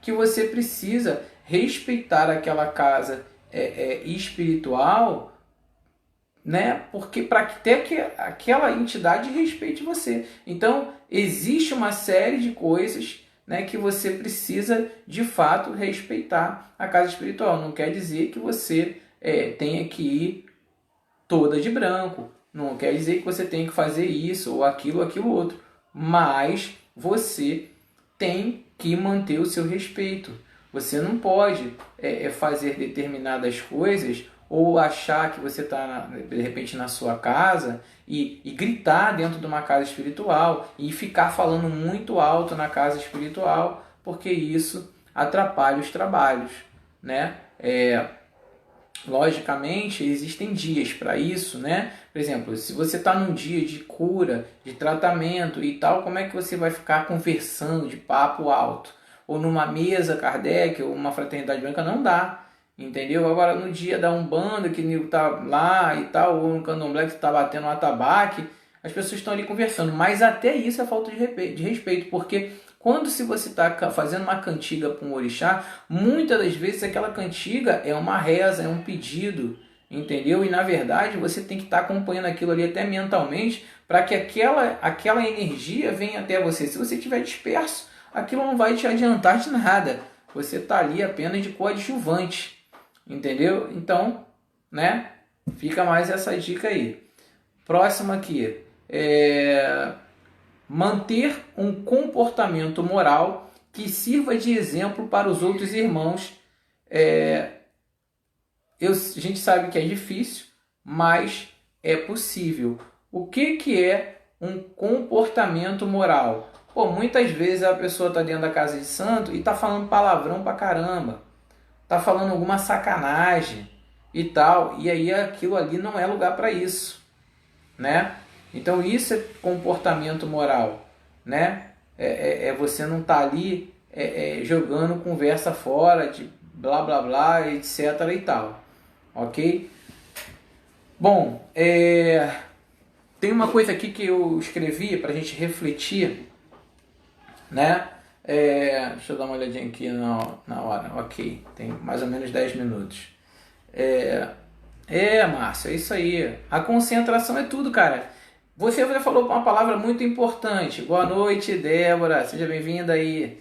que você precisa respeitar aquela casa espiritual, né? Porque para até que aquela entidade respeite você. Então existe uma série de coisas, né, que você precisa de fato respeitar a casa espiritual. Não quer dizer que você tenha que ir toda de branco. Não quer dizer que você tenha que fazer isso ou aquilo outro. Mas você tem que manter o seu respeito. Você não pode fazer determinadas coisas ou achar que você está, de repente, na sua casa e gritar dentro de uma casa espiritual e ficar falando muito alto na casa espiritual, porque isso atrapalha os trabalhos, né? Logicamente, existem dias para isso, né? Por exemplo, se você está num dia de cura, de tratamento e tal, como é que você vai ficar conversando de papo alto? Ou numa mesa Kardec, ou uma fraternidade branca, não dá, entendeu? Agora, no dia da Umbanda, que o nego tá lá e tal, ou no Candomblé que está batendo um atabaque, as pessoas estão ali conversando, mas até isso é falta de respeito, porque se você está fazendo uma cantiga para um orixá, muitas das vezes aquela cantiga é uma reza, é um pedido, entendeu? E na verdade você tem que estar acompanhando aquilo ali até mentalmente para que aquela energia venha até você. Se você estiver disperso, aquilo não vai te adiantar de nada. Você está ali apenas de coadjuvante, entendeu? Então, né? Fica mais essa dica aí. Próximo aqui. Manter um comportamento moral que sirva de exemplo para os outros irmãos. A gente sabe que é difícil, mas é possível. O que é um comportamento moral? Pô, muitas vezes a pessoa está dentro da casa de santo e está falando palavrão pra caramba, está falando alguma sacanagem e tal, e aí aquilo ali não é lugar para isso, né? Então isso é comportamento moral, né? Você não tá ali jogando conversa fora de blá blá blá, etc e tal, ok? Bom, tem uma coisa aqui que eu escrevi para a gente refletir, né? Deixa eu dar uma olhadinha aqui na hora, ok, tem mais ou menos 10 minutos. Márcio, é isso aí, a concentração é tudo, cara. Você falou uma palavra muito importante. Boa noite, Débora. Seja bem-vinda aí.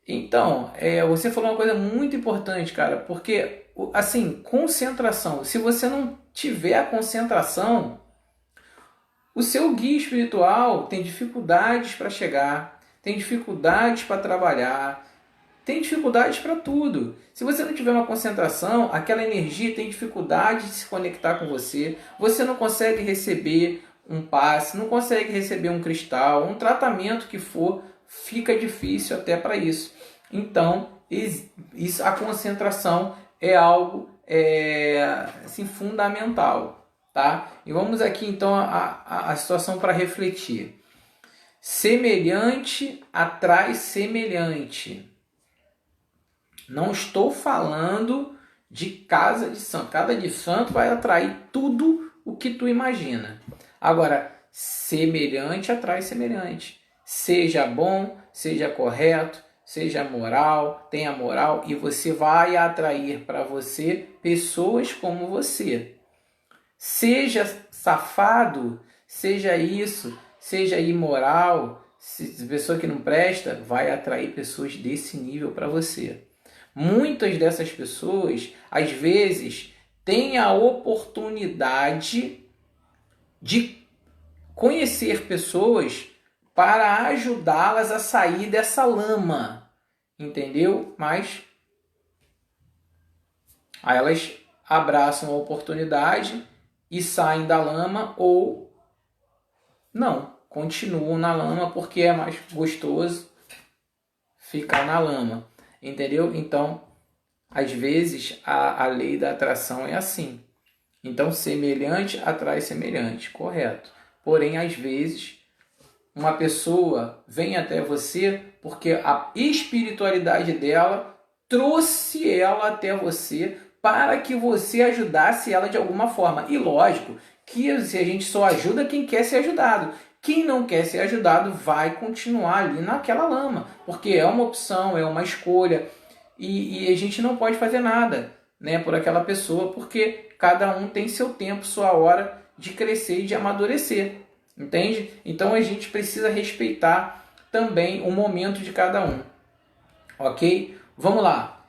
Então, você falou uma coisa muito importante, cara. Porque, assim, concentração. Se você não tiver a concentração, o seu guia espiritual tem dificuldades para chegar, tem dificuldades para trabalhar, tem dificuldades para tudo. Se você não tiver uma concentração, aquela energia tem dificuldade de se conectar com você. Você não consegue receber um passe, não consegue receber um cristal, um tratamento que for fica difícil até para isso. Então, a concentração é algo assim, fundamental, tá? E vamos aqui então a situação para refletir. Semelhante atrai semelhante. Não estou falando de casa de santo. Casa de santo vai atrair tudo o que tu imagina. Agora, semelhante atrai semelhante. Seja bom, seja correto, seja moral, tenha moral, e você vai atrair para você pessoas como você. Seja safado, seja isso, seja imoral, pessoa que não presta, vai atrair pessoas desse nível para você. Muitas dessas pessoas, às vezes, têm a oportunidade de conhecer pessoas para ajudá-las a sair dessa lama, entendeu? Mas aí elas abraçam a oportunidade e saem da lama, ou não, continuam na lama porque é mais gostoso ficar na lama, entendeu? Então, às vezes, a lei da atração é assim. Então, semelhante atrai semelhante, correto. Porém, às vezes, uma pessoa vem até você porque a espiritualidade dela trouxe ela até você para que você ajudasse ela de alguma forma. E lógico que a gente só ajuda quem quer ser ajudado. Quem não quer ser ajudado vai continuar ali naquela lama, porque é uma opção, é uma escolha, e a gente não pode fazer nada, né, por aquela pessoa, porque cada um tem seu tempo, sua hora de crescer e de amadurecer, entende? Então a gente precisa respeitar também o momento de cada um, ok? Vamos lá.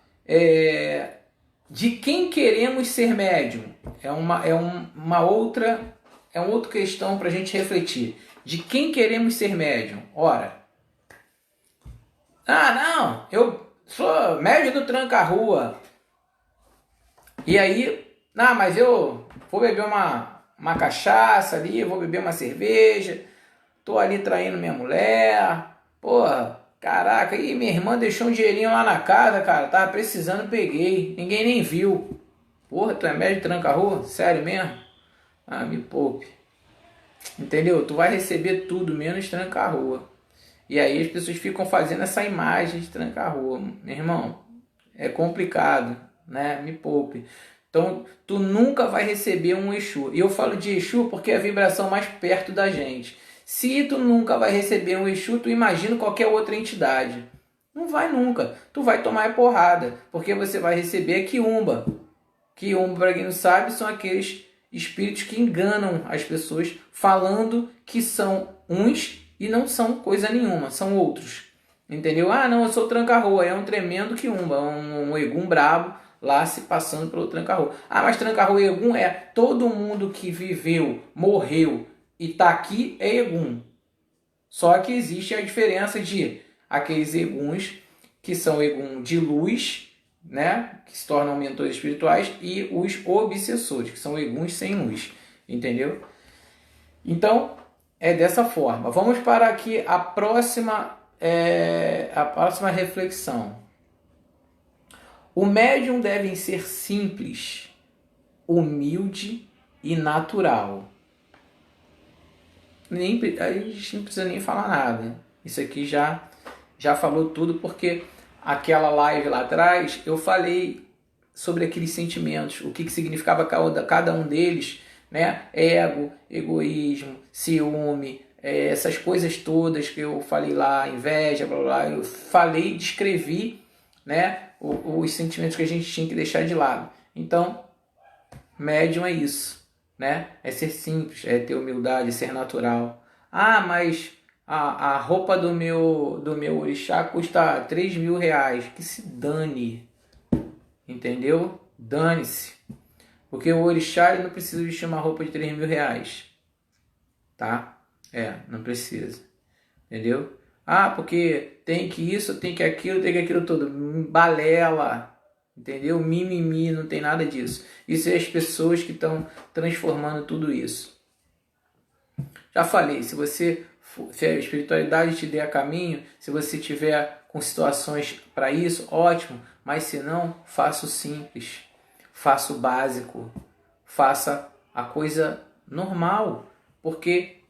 De quem queremos ser médium? É uma outra questão para a gente refletir. De quem queremos ser médium? Ora, não, eu sou médium do tranca-rua. E aí, mas eu vou beber uma cachaça ali, vou beber uma cerveja, tô ali traindo minha mulher, porra, caraca, e minha irmã deixou um dinheirinho lá na casa, cara, tava precisando, peguei, ninguém nem viu. Porra, tu é médium de tranca-rua? Sério mesmo? Me poupe. Entendeu? Tu vai receber tudo menos tranca-rua. E aí as pessoas ficam fazendo essa imagem de tranca-rua. Meu irmão, é complicado, né? Me poupe. Então, tu nunca vai receber um Exu. E eu falo de Exu porque é a vibração mais perto da gente. Se tu nunca vai receber um Exu, tu imagina qualquer outra entidade. Não vai nunca. Tu vai tomar porrada, porque você vai receber quiumba. Quiumba, para quem não sabe, são aqueles espíritos que enganam as pessoas falando que são uns e não são coisa nenhuma, são outros. Entendeu? Não, eu sou tranca-rua, é um tremendo quiumba, um egum brabo lá se passando pelo tranca-rua. Mas tranca-rua e egum é todo mundo que viveu, morreu e tá aqui é egum. Só que existe a diferença de aqueles eguns que são egum de luz, né, que se tornam mentores espirituais, e os obsessores, que são eguns sem luz, entendeu? Então, é dessa forma. Vamos para aqui a próxima reflexão. O médium deve ser simples, humilde e natural. A gente não precisa nem falar nada. Isso aqui já falou tudo, porque aquela live lá atrás eu falei sobre aqueles sentimentos, o que significava cada um deles, né? Ego, egoísmo, ciúme, essas coisas todas que eu falei lá, inveja, blá, blá, eu falei, descrevi, né, os sentimentos que a gente tinha que deixar de lado. Então, médium é isso, né? É ser simples, é ter humildade, é ser natural. Mas a roupa do meu orixá custa 3.000 reais. Que se dane, entendeu? Dane-se. Porque o orixá ele não precisa vestir uma roupa de 3.000 reais. Tá? Não precisa. Entendeu? Porque tem que isso, tem que aquilo, tem que aquilo tudo. Balela. Entendeu? Mimimi, não tem nada disso. Isso é as pessoas que estão transformando tudo isso. Já falei, se você se a espiritualidade te der caminho, se você tiver com situações para isso, ótimo. Mas se não, faça o simples, faça o básico, faça a coisa normal. Porque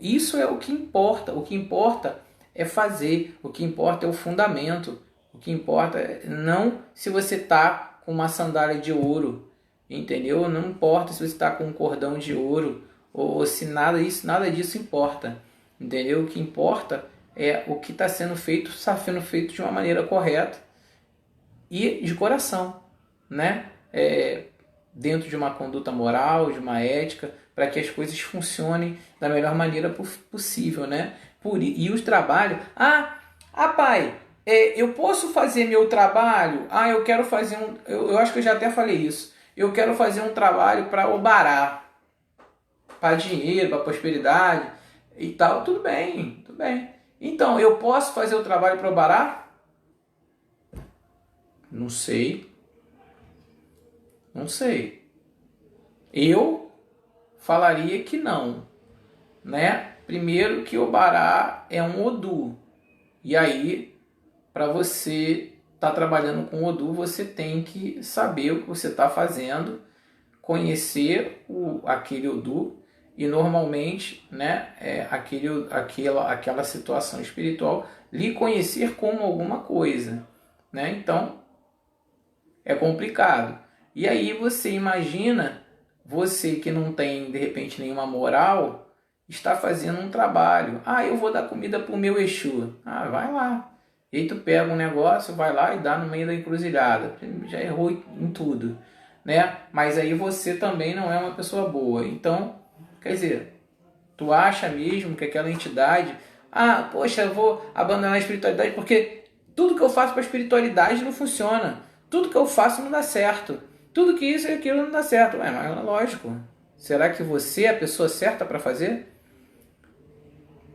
isso é o que importa. O que importa é fazer, o que importa é o fundamento. O que importa é não se você está com uma sandália de ouro, entendeu? Não importa se você está com um cordão de ouro ou se nada disso importa, entendeu? O que importa é o que está sendo feito de uma maneira correta e de coração, né? Dentro de uma conduta moral, de uma ética, para que as coisas funcionem da melhor maneira possível, né? E os trabalhos... pai, eu posso fazer meu trabalho? Eu quero fazer eu acho que eu já até falei isso. Eu quero fazer um trabalho para Obará, para dinheiro, para prosperidade e tal. Tudo bem, tudo bem. Então, eu posso fazer o trabalho para Obará? Não sei. Não sei. Eu falaria que não, né? Primeiro que Obará é um Odu. E aí, para você estar trabalhando com Odu, você tem que saber o que você está fazendo, conhecer aquele Odu e normalmente, né, aquela situação espiritual lhe conhecer como alguma coisa, né? Então é complicado. E aí você imagina, você que não tem de repente nenhuma moral, está fazendo um trabalho. Eu vou dar comida para o meu Exu. Vai lá. E aí tu pega um negócio, vai lá e dá no meio da encruzilhada. Já errou em tudo, né? Mas aí você também não é uma pessoa boa. Então, quer dizer, tu acha mesmo que aquela entidade... poxa, eu vou abandonar a espiritualidade porque tudo que eu faço para a espiritualidade não funciona. Tudo que eu faço não dá certo. Tudo que isso e aquilo não dá certo. Mas é lógico. Será que você é a pessoa certa para fazer?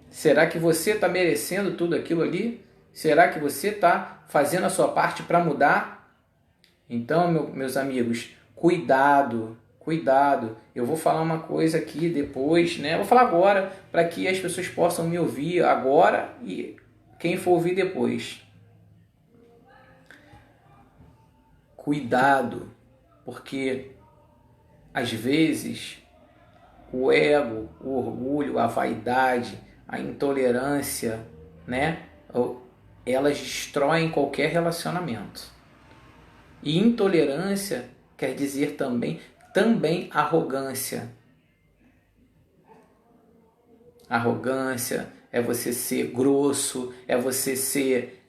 Será que você está merecendo tudo aquilo ali? Será que você está fazendo a sua parte para mudar? Então, meus amigos, cuidado, cuidado. Eu vou falar uma coisa aqui depois, né? Eu vou falar agora para que as pessoas possam me ouvir agora e quem for ouvir depois. Cuidado, porque às vezes o ego, o orgulho, a vaidade, a intolerância, né? Elas destroem qualquer relacionamento. E intolerância quer dizer também arrogância. Arrogância é você ser grosso, é você ser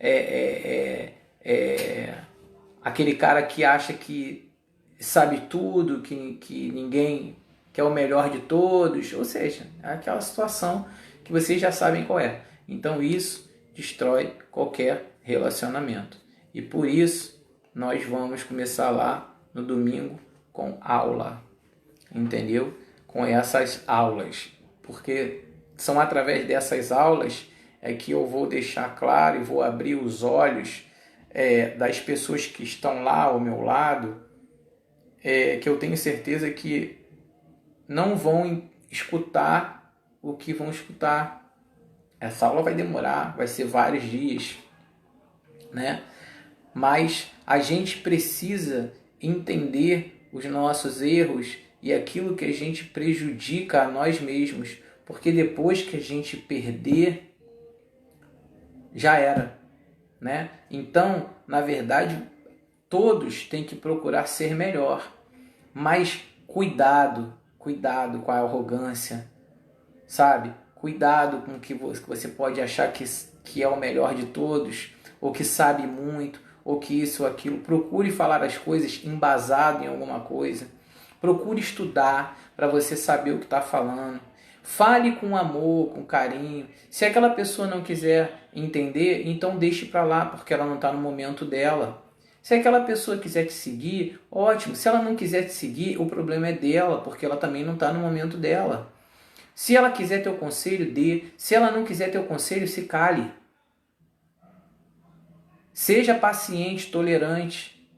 aquele cara que acha que sabe tudo, que ninguém quer o melhor de todos, ou seja, é aquela situação que vocês já sabem qual é. Então isso destrói qualquer relacionamento. E por isso nós vamos começar lá no domingo com aula, entendeu? Com essas aulas, porque são através dessas aulas que eu vou deixar claro e vou abrir os olhos das pessoas que estão lá ao meu lado, que eu tenho certeza que não vão escutar o que vão escutar. Essa aula vai demorar, vai ser vários dias, né? Mas a gente precisa entender os nossos erros e aquilo que a gente prejudica a nós mesmos, porque depois que a gente perder, já era, né? Então, na verdade, todos têm que procurar ser melhor, mas cuidado com a arrogância, sabe? Cuidado com o que você pode achar que é o melhor de todos, ou que sabe muito, ou que isso ou aquilo. Procure falar as coisas embasado em alguma coisa. Procure estudar para você saber o que está falando. Fale com amor, com carinho. Se aquela pessoa não quiser entender, então deixe para lá, porque ela não está no momento dela. Se aquela pessoa quiser te seguir, ótimo. Se ela não quiser te seguir, o problema é dela, porque ela também não está no momento dela. Se ela quiser teu conselho, dê. Se ela não quiser teu conselho, se cale. Seja paciente, tolerante.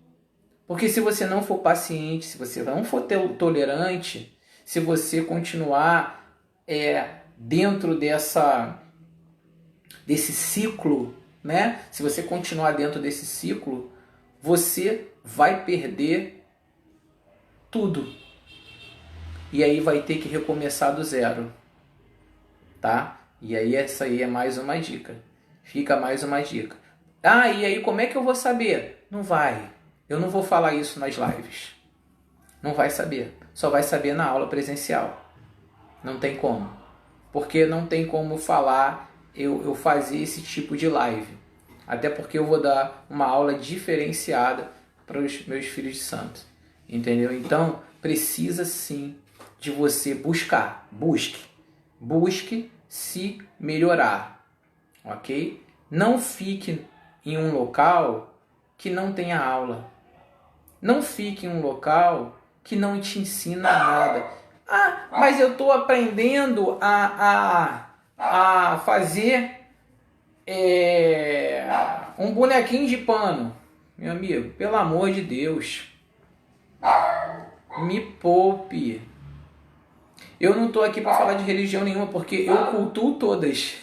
Porque se você não for paciente, se você não for tolerante, se você continuar dentro desse ciclo, né? Se você continuar dentro desse ciclo, você vai perder tudo. E aí vai ter que recomeçar do zero, tá? E aí essa aí é mais uma dica. Fica mais uma dica. Ah, e aí como é que eu vou saber? Não vai. Eu não vou falar isso nas lives. Não vai saber. Só vai saber na aula presencial. Não tem como. Porque não tem como falar, eu fazer esse tipo de live. Até porque eu vou dar uma aula diferenciada para os meus filhos de santo. Entendeu? Então, precisa sim de você buscar. Busque se melhorar. Ok? Não fique em um local que não tenha aula. Não fique em um local que não te ensina nada. Ah, mas eu estou aprendendo a fazer um bonequinho de pano. Meu amigo, pelo amor de Deus, me poupe. Eu não estou aqui para falar de religião nenhuma, porque eu cultuo todas.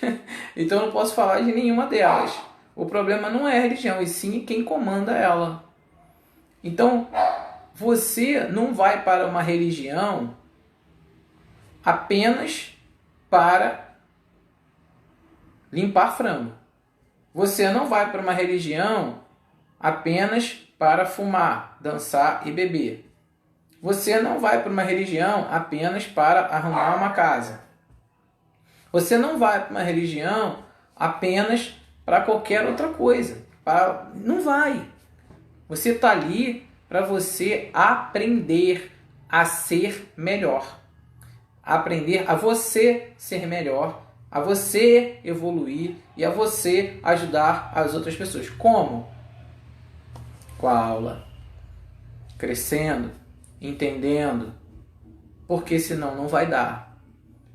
Então eu não posso falar de nenhuma delas. O problema não é a religião, e sim quem comanda ela. Então, você não vai para uma religião apenas para limpar frango. Você não vai para uma religião apenas para fumar, dançar e beber. Você não vai para uma religião apenas para arrumar uma casa. Você não vai para uma religião apenas para qualquer outra coisa. Não vai. Você está ali para você aprender a ser melhor. Aprender a você ser melhor, a você evoluir e a você ajudar as outras pessoas. Como? Com a aula. Crescendo, entendendo, porque senão não vai dar.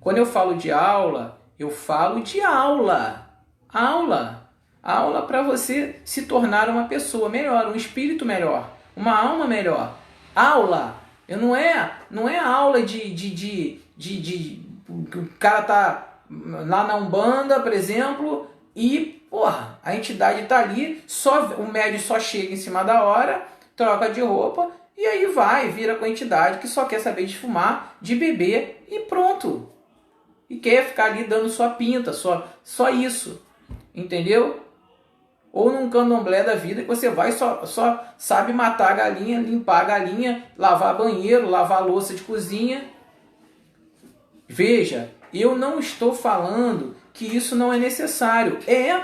Quando eu falo de aula, eu falo de aula. Aula para você se tornar uma pessoa melhor, um espírito melhor, uma alma melhor. Aula, não é aula de o cara tá lá na Umbanda, por exemplo, e a entidade tá ali, o médium só chega em cima da hora, troca de roupa e aí vira com a entidade que só quer saber de fumar, de beber e pronto. E quer ficar ali dando sua pinta, só isso. Entendeu? Ou num candomblé da vida que você vai só sabe matar a galinha, limpar a galinha, lavar banheiro, lavar louça de cozinha. Veja, eu não estou falando que isso não é necessário.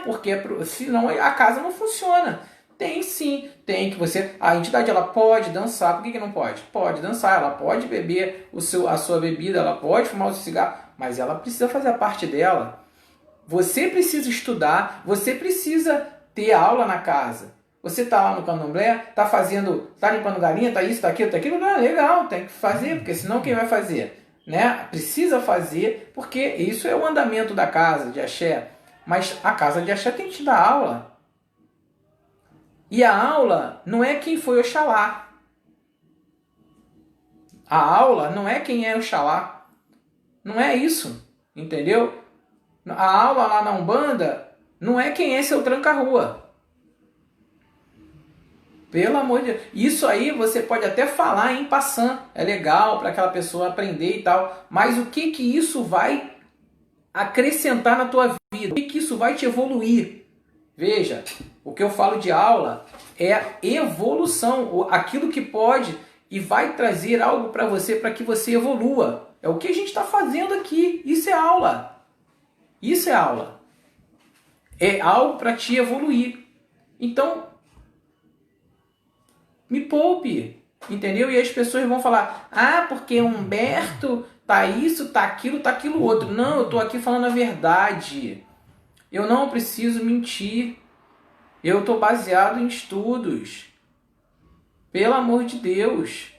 Porque senão a casa não funciona. Tem sim, tem que a entidade ela pode dançar, por que não pode? Pode dançar, ela pode beber a sua bebida, ela pode fumar o seu cigarro, mas ela precisa fazer a parte dela. Você precisa estudar, você precisa ter aula na casa. Você está lá no candomblé, tá limpando galinha, tá isso, tá aquilo, legal, tem que fazer, porque senão quem vai fazer? Né? Precisa fazer, porque isso é o andamento da casa de axé. Mas a casa de axé tem que te dar aula. E a aula não é quem foi Oxalá. A aula não é quem é Oxalá. Não é isso, entendeu? A aula lá na Umbanda não é quem é seu tranca-rua. Pelo amor de Deus. Isso aí você pode até falar em passant. É legal para aquela pessoa aprender e tal. Mas o que isso vai acrescentar na tua vida? O que isso vai te evoluir? Veja, o que eu falo de aula é evolução. Aquilo que pode e vai trazer algo para que você evolua. É o que a gente está fazendo aqui. Isso é aula. Isso é aula. É algo para te evoluir. Então, me poupe, entendeu? E as pessoas vão falar, porque Humberto tá isso, tá aquilo outro. Não, eu tô aqui falando a verdade. Eu não preciso mentir. Eu tô baseado em estudos. Pelo amor de Deus.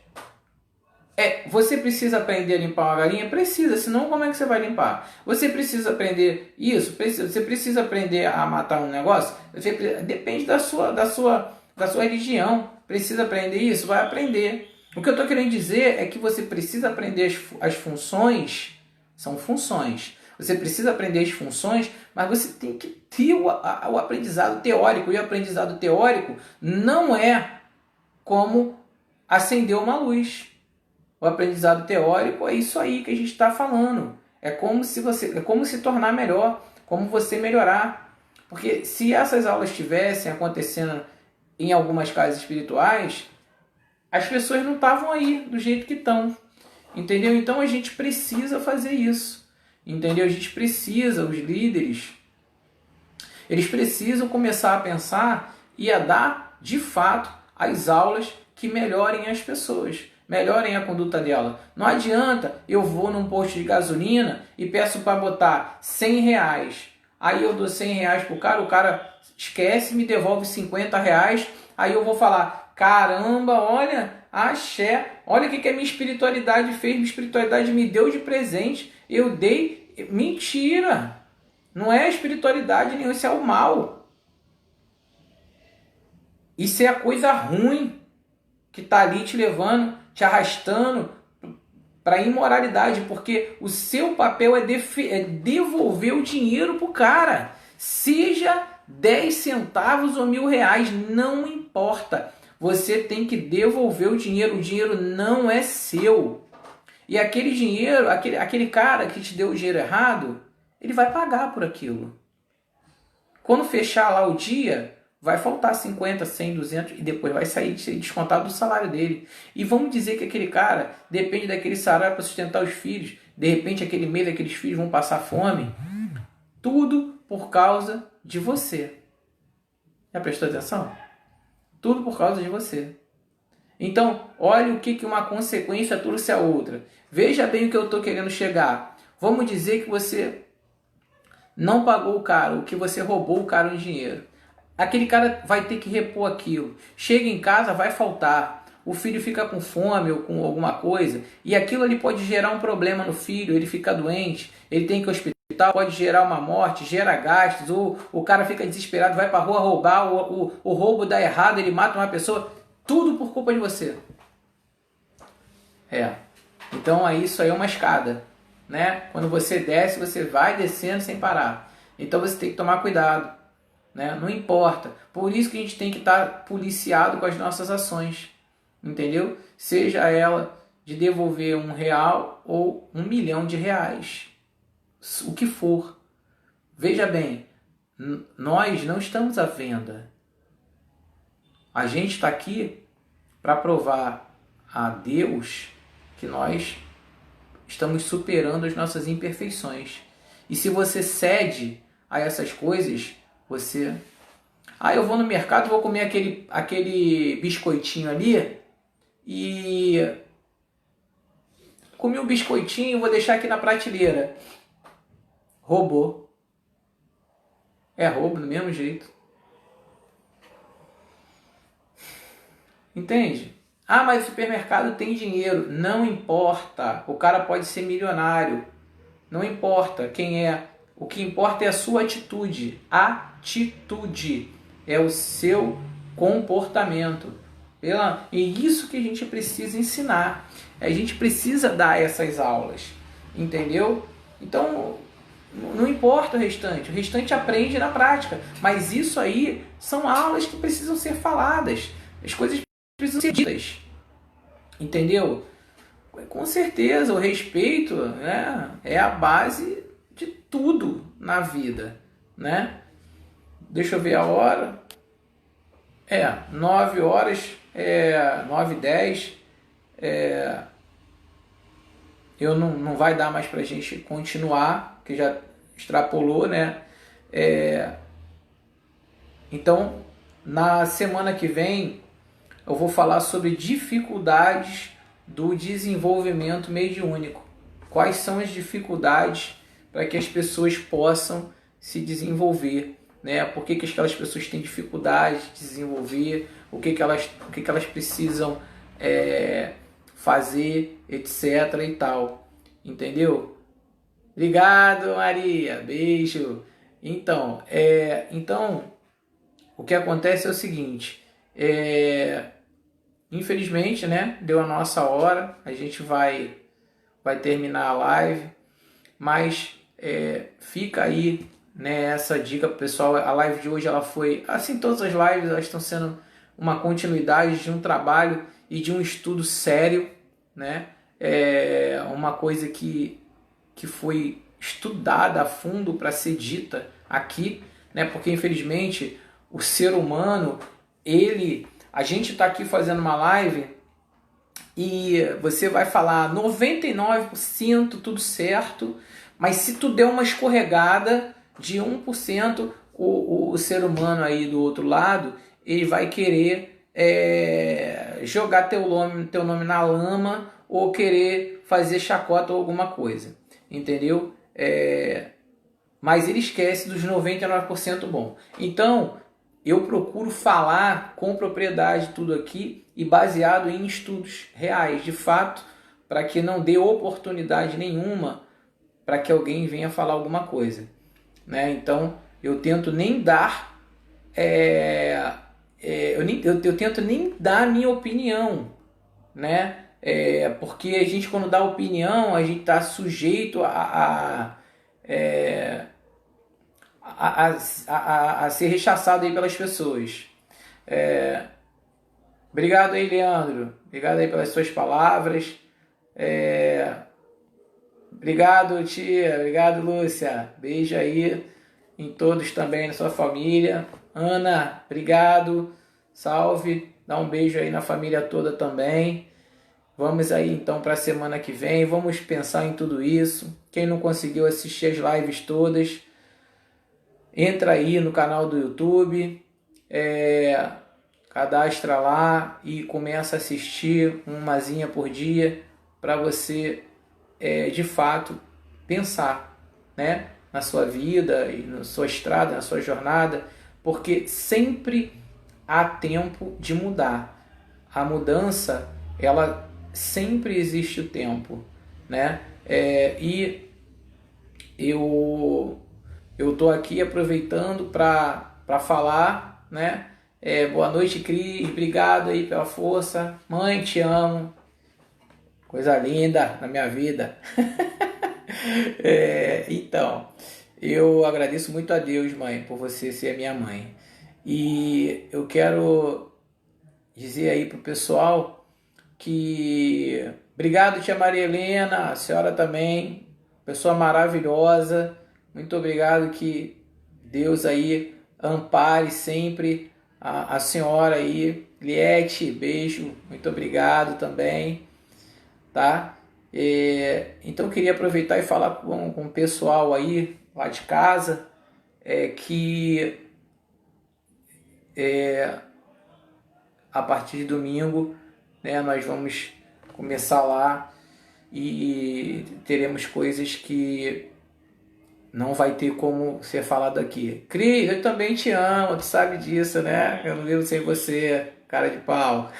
Você precisa aprender a limpar uma galinha? Precisa, senão como é que você vai limpar? Você precisa aprender isso? Precisa. Você precisa aprender a matar um negócio? Depende da sua religião. Precisa aprender isso? Vai aprender. O que eu estou querendo dizer é que você precisa aprender as funções. São funções. você precisa aprender as funções, mas você tem que ter o aprendizado teórico. E o aprendizado teórico não é como acender uma luz. O aprendizado teórico é isso aí que a gente está falando. É como se tornar melhor, como você melhorar. Porque se essas aulas estivessem acontecendo em algumas casas espirituais, as pessoas não estavam aí do jeito que estão. Entendeu? Então a gente precisa fazer isso. Entendeu? A gente precisa, os líderes, eles precisam começar a pensar e a dar, de fato, as aulas que melhorem as pessoas, melhorem a conduta dela. Não adianta eu vou num posto de gasolina e peço para botar R$100. Aí eu dou R$100 pro cara, o cara esquece, me devolve R$50. Aí eu vou falar, caramba, olha, axé, olha o que a minha espiritualidade fez, minha espiritualidade me deu de presente, eu dei. Mentira! Não é a espiritualidade nenhuma, isso é o mal. Isso é a coisa ruim que está ali te levando, te arrastando para a imoralidade, porque o seu papel é devolver o dinheiro para o cara. Seja 10 centavos ou R$1.000, não importa. Você tem que devolver o dinheiro não é seu. E aquele dinheiro, aquele cara que te deu o dinheiro errado, ele vai pagar por aquilo. Quando fechar lá o dia, vai faltar 50, 100, 200 e depois vai sair descontado do salário dele. E vamos dizer que aquele cara depende daquele salário para sustentar os filhos. De repente, aquele mês, aqueles filhos vão passar fome. Tudo por causa de você. Já prestou atenção? Tudo por causa de você. Então, olha o que uma consequência trouxe a outra. Veja bem o que eu estou querendo chegar. Vamos dizer que você não pagou o cara, o que você roubou o cara em dinheiro. Aquele cara vai ter que repor aquilo. Chega em casa, vai faltar. O filho fica com fome ou com alguma coisa. E aquilo ali pode gerar um problema no filho. Ele fica doente, ele tem que ir ao hospital, pode gerar uma morte, gera gastos. Ou o cara fica desesperado, vai para a rua roubar. O roubo dá errado, ele mata uma pessoa. Tudo por culpa de você. Então aí isso aí é uma escada, né? Quando você desce, você vai descendo sem parar. Então você tem que tomar cuidado, né? Não importa. Por isso que a gente tem que estar policiado com as nossas ações, entendeu? Seja ela de devolver R$1 ou R$1.000.000, o que for. Veja bem, nós não estamos à venda. A gente está aqui para provar a Deus que nós estamos superando as nossas imperfeições. E se você cede a essas coisas, você... eu vou no mercado, vou comer aquele biscoitinho ali e... Comi um biscoitinho e vou deixar aqui na prateleira. Roubou. É roubo do mesmo jeito. Entende? Mas o supermercado tem dinheiro. Não importa. O cara pode ser milionário. Não importa quem é. O que importa é a sua atitude. Atitude é o seu comportamento. E isso que a gente precisa ensinar. A gente precisa dar essas aulas. Entendeu? Então, não importa o restante aprende na prática. Mas isso aí são aulas que precisam ser faladas. As coisas precisam ser ditas. Entendeu? Com certeza, o respeito, né, é a base de tudo na vida, né? Deixa eu ver a hora. 9 horas, 9h10. Eu não vai dar mais pra gente continuar, que já extrapolou, né? Então, na semana que vem, eu vou falar sobre dificuldades do desenvolvimento mediúnico. Quais são as dificuldades para que as pessoas possam se desenvolver, né? Por que aquelas pessoas têm dificuldade de desenvolver, o que elas precisam fazer, etc. e tal. Entendeu? Obrigado, Maria. Beijo. Então, o que acontece é o seguinte... Infelizmente, né, deu a nossa hora, a gente vai terminar a live, mas fica aí, né, essa dica pro pessoal. A live de hoje ela foi, assim, todas as lives elas estão sendo uma continuidade de um trabalho e de um estudo sério, né? Uma coisa que foi estudada a fundo para ser dita aqui, né? Porque infelizmente o ser humano, a gente está aqui fazendo uma live e você vai falar 99% tudo certo, mas se tu der uma escorregada de 1%, o ser humano aí do outro lado, ele vai querer jogar teu nome na lama ou querer fazer chacota ou alguma coisa, entendeu? Mas ele esquece dos 99% bom. Então, eu procuro falar com propriedade tudo aqui e baseado em estudos reais, de fato, para que não dê oportunidade nenhuma para que alguém venha falar alguma coisa, né? Então, eu tento nem dar... eu tento nem dar a minha opinião, né? Porque a gente, quando dá opinião, a gente está sujeito a ser rechaçado aí pelas pessoas. Obrigado aí, Leandro. Obrigado aí pelas suas palavras. Obrigado, tia. Obrigado, Lúcia. Beijo aí em todos também, na sua família. Ana, obrigado. Salve. Dá um beijo aí na família toda também. Vamos aí então para a semana que vem. Vamos pensar em tudo isso. Quem não conseguiu assistir as lives todas, entra aí no canal do YouTube, cadastra lá e começa a assistir umazinha por dia para você de fato pensar, né, na sua vida e na sua estrada, na sua jornada, porque sempre há tempo de mudar. A mudança, ela sempre existe o tempo, né? E eu tô aqui aproveitando para falar, né? Boa noite, Cris. Obrigado aí pela força. Mãe, te amo. Coisa linda na minha vida. Então, eu agradeço muito a Deus, mãe, por você ser minha mãe. E eu quero dizer aí pro pessoal que obrigado, tia Maria Helena, a senhora também, pessoa maravilhosa. Muito obrigado, que Deus aí ampare sempre a senhora aí. Liette, beijo, muito obrigado também, tá? Então eu queria aproveitar e falar com o pessoal aí lá de casa, que a partir de domingo, né, nós vamos começar lá e teremos coisas que não vai ter como ser falado aqui. Cris, eu também te amo, tu sabe disso, né? Eu não vivo sem você, cara de pau.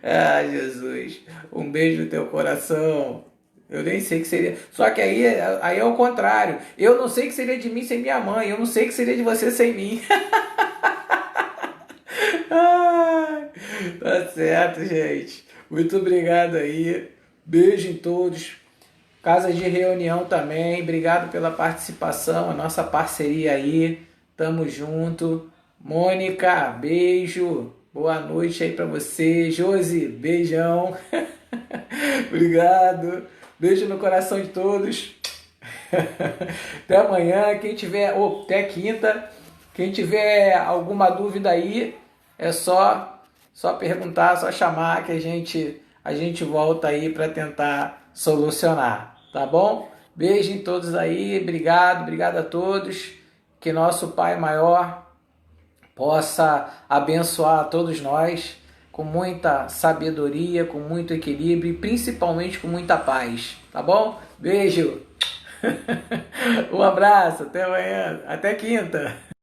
Ah, Jesus, um beijo no teu coração. Eu nem sei que seria. Só que aí é o contrário. Eu não sei que seria de mim sem minha mãe. Eu não sei que seria de você sem mim. Ai, tá certo, gente. Muito obrigado aí. Beijo em todos. Casa de reunião também. Obrigado pela participação, a nossa parceria aí. Tamo junto. Mônica, beijo. Boa noite aí pra você. Josi, beijão. Obrigado. Beijo no coração de todos. Até amanhã. Quem tiver, até quinta. Quem tiver alguma dúvida aí, é só perguntar, só chamar que a gente volta aí para tentar solucionar, tá bom? Beijo em todos aí. Obrigado a todos. Que nosso Pai Maior possa abençoar a todos nós com muita sabedoria, com muito equilíbrio e principalmente com muita paz, tá bom? Beijo! Um abraço, até amanhã, até quinta!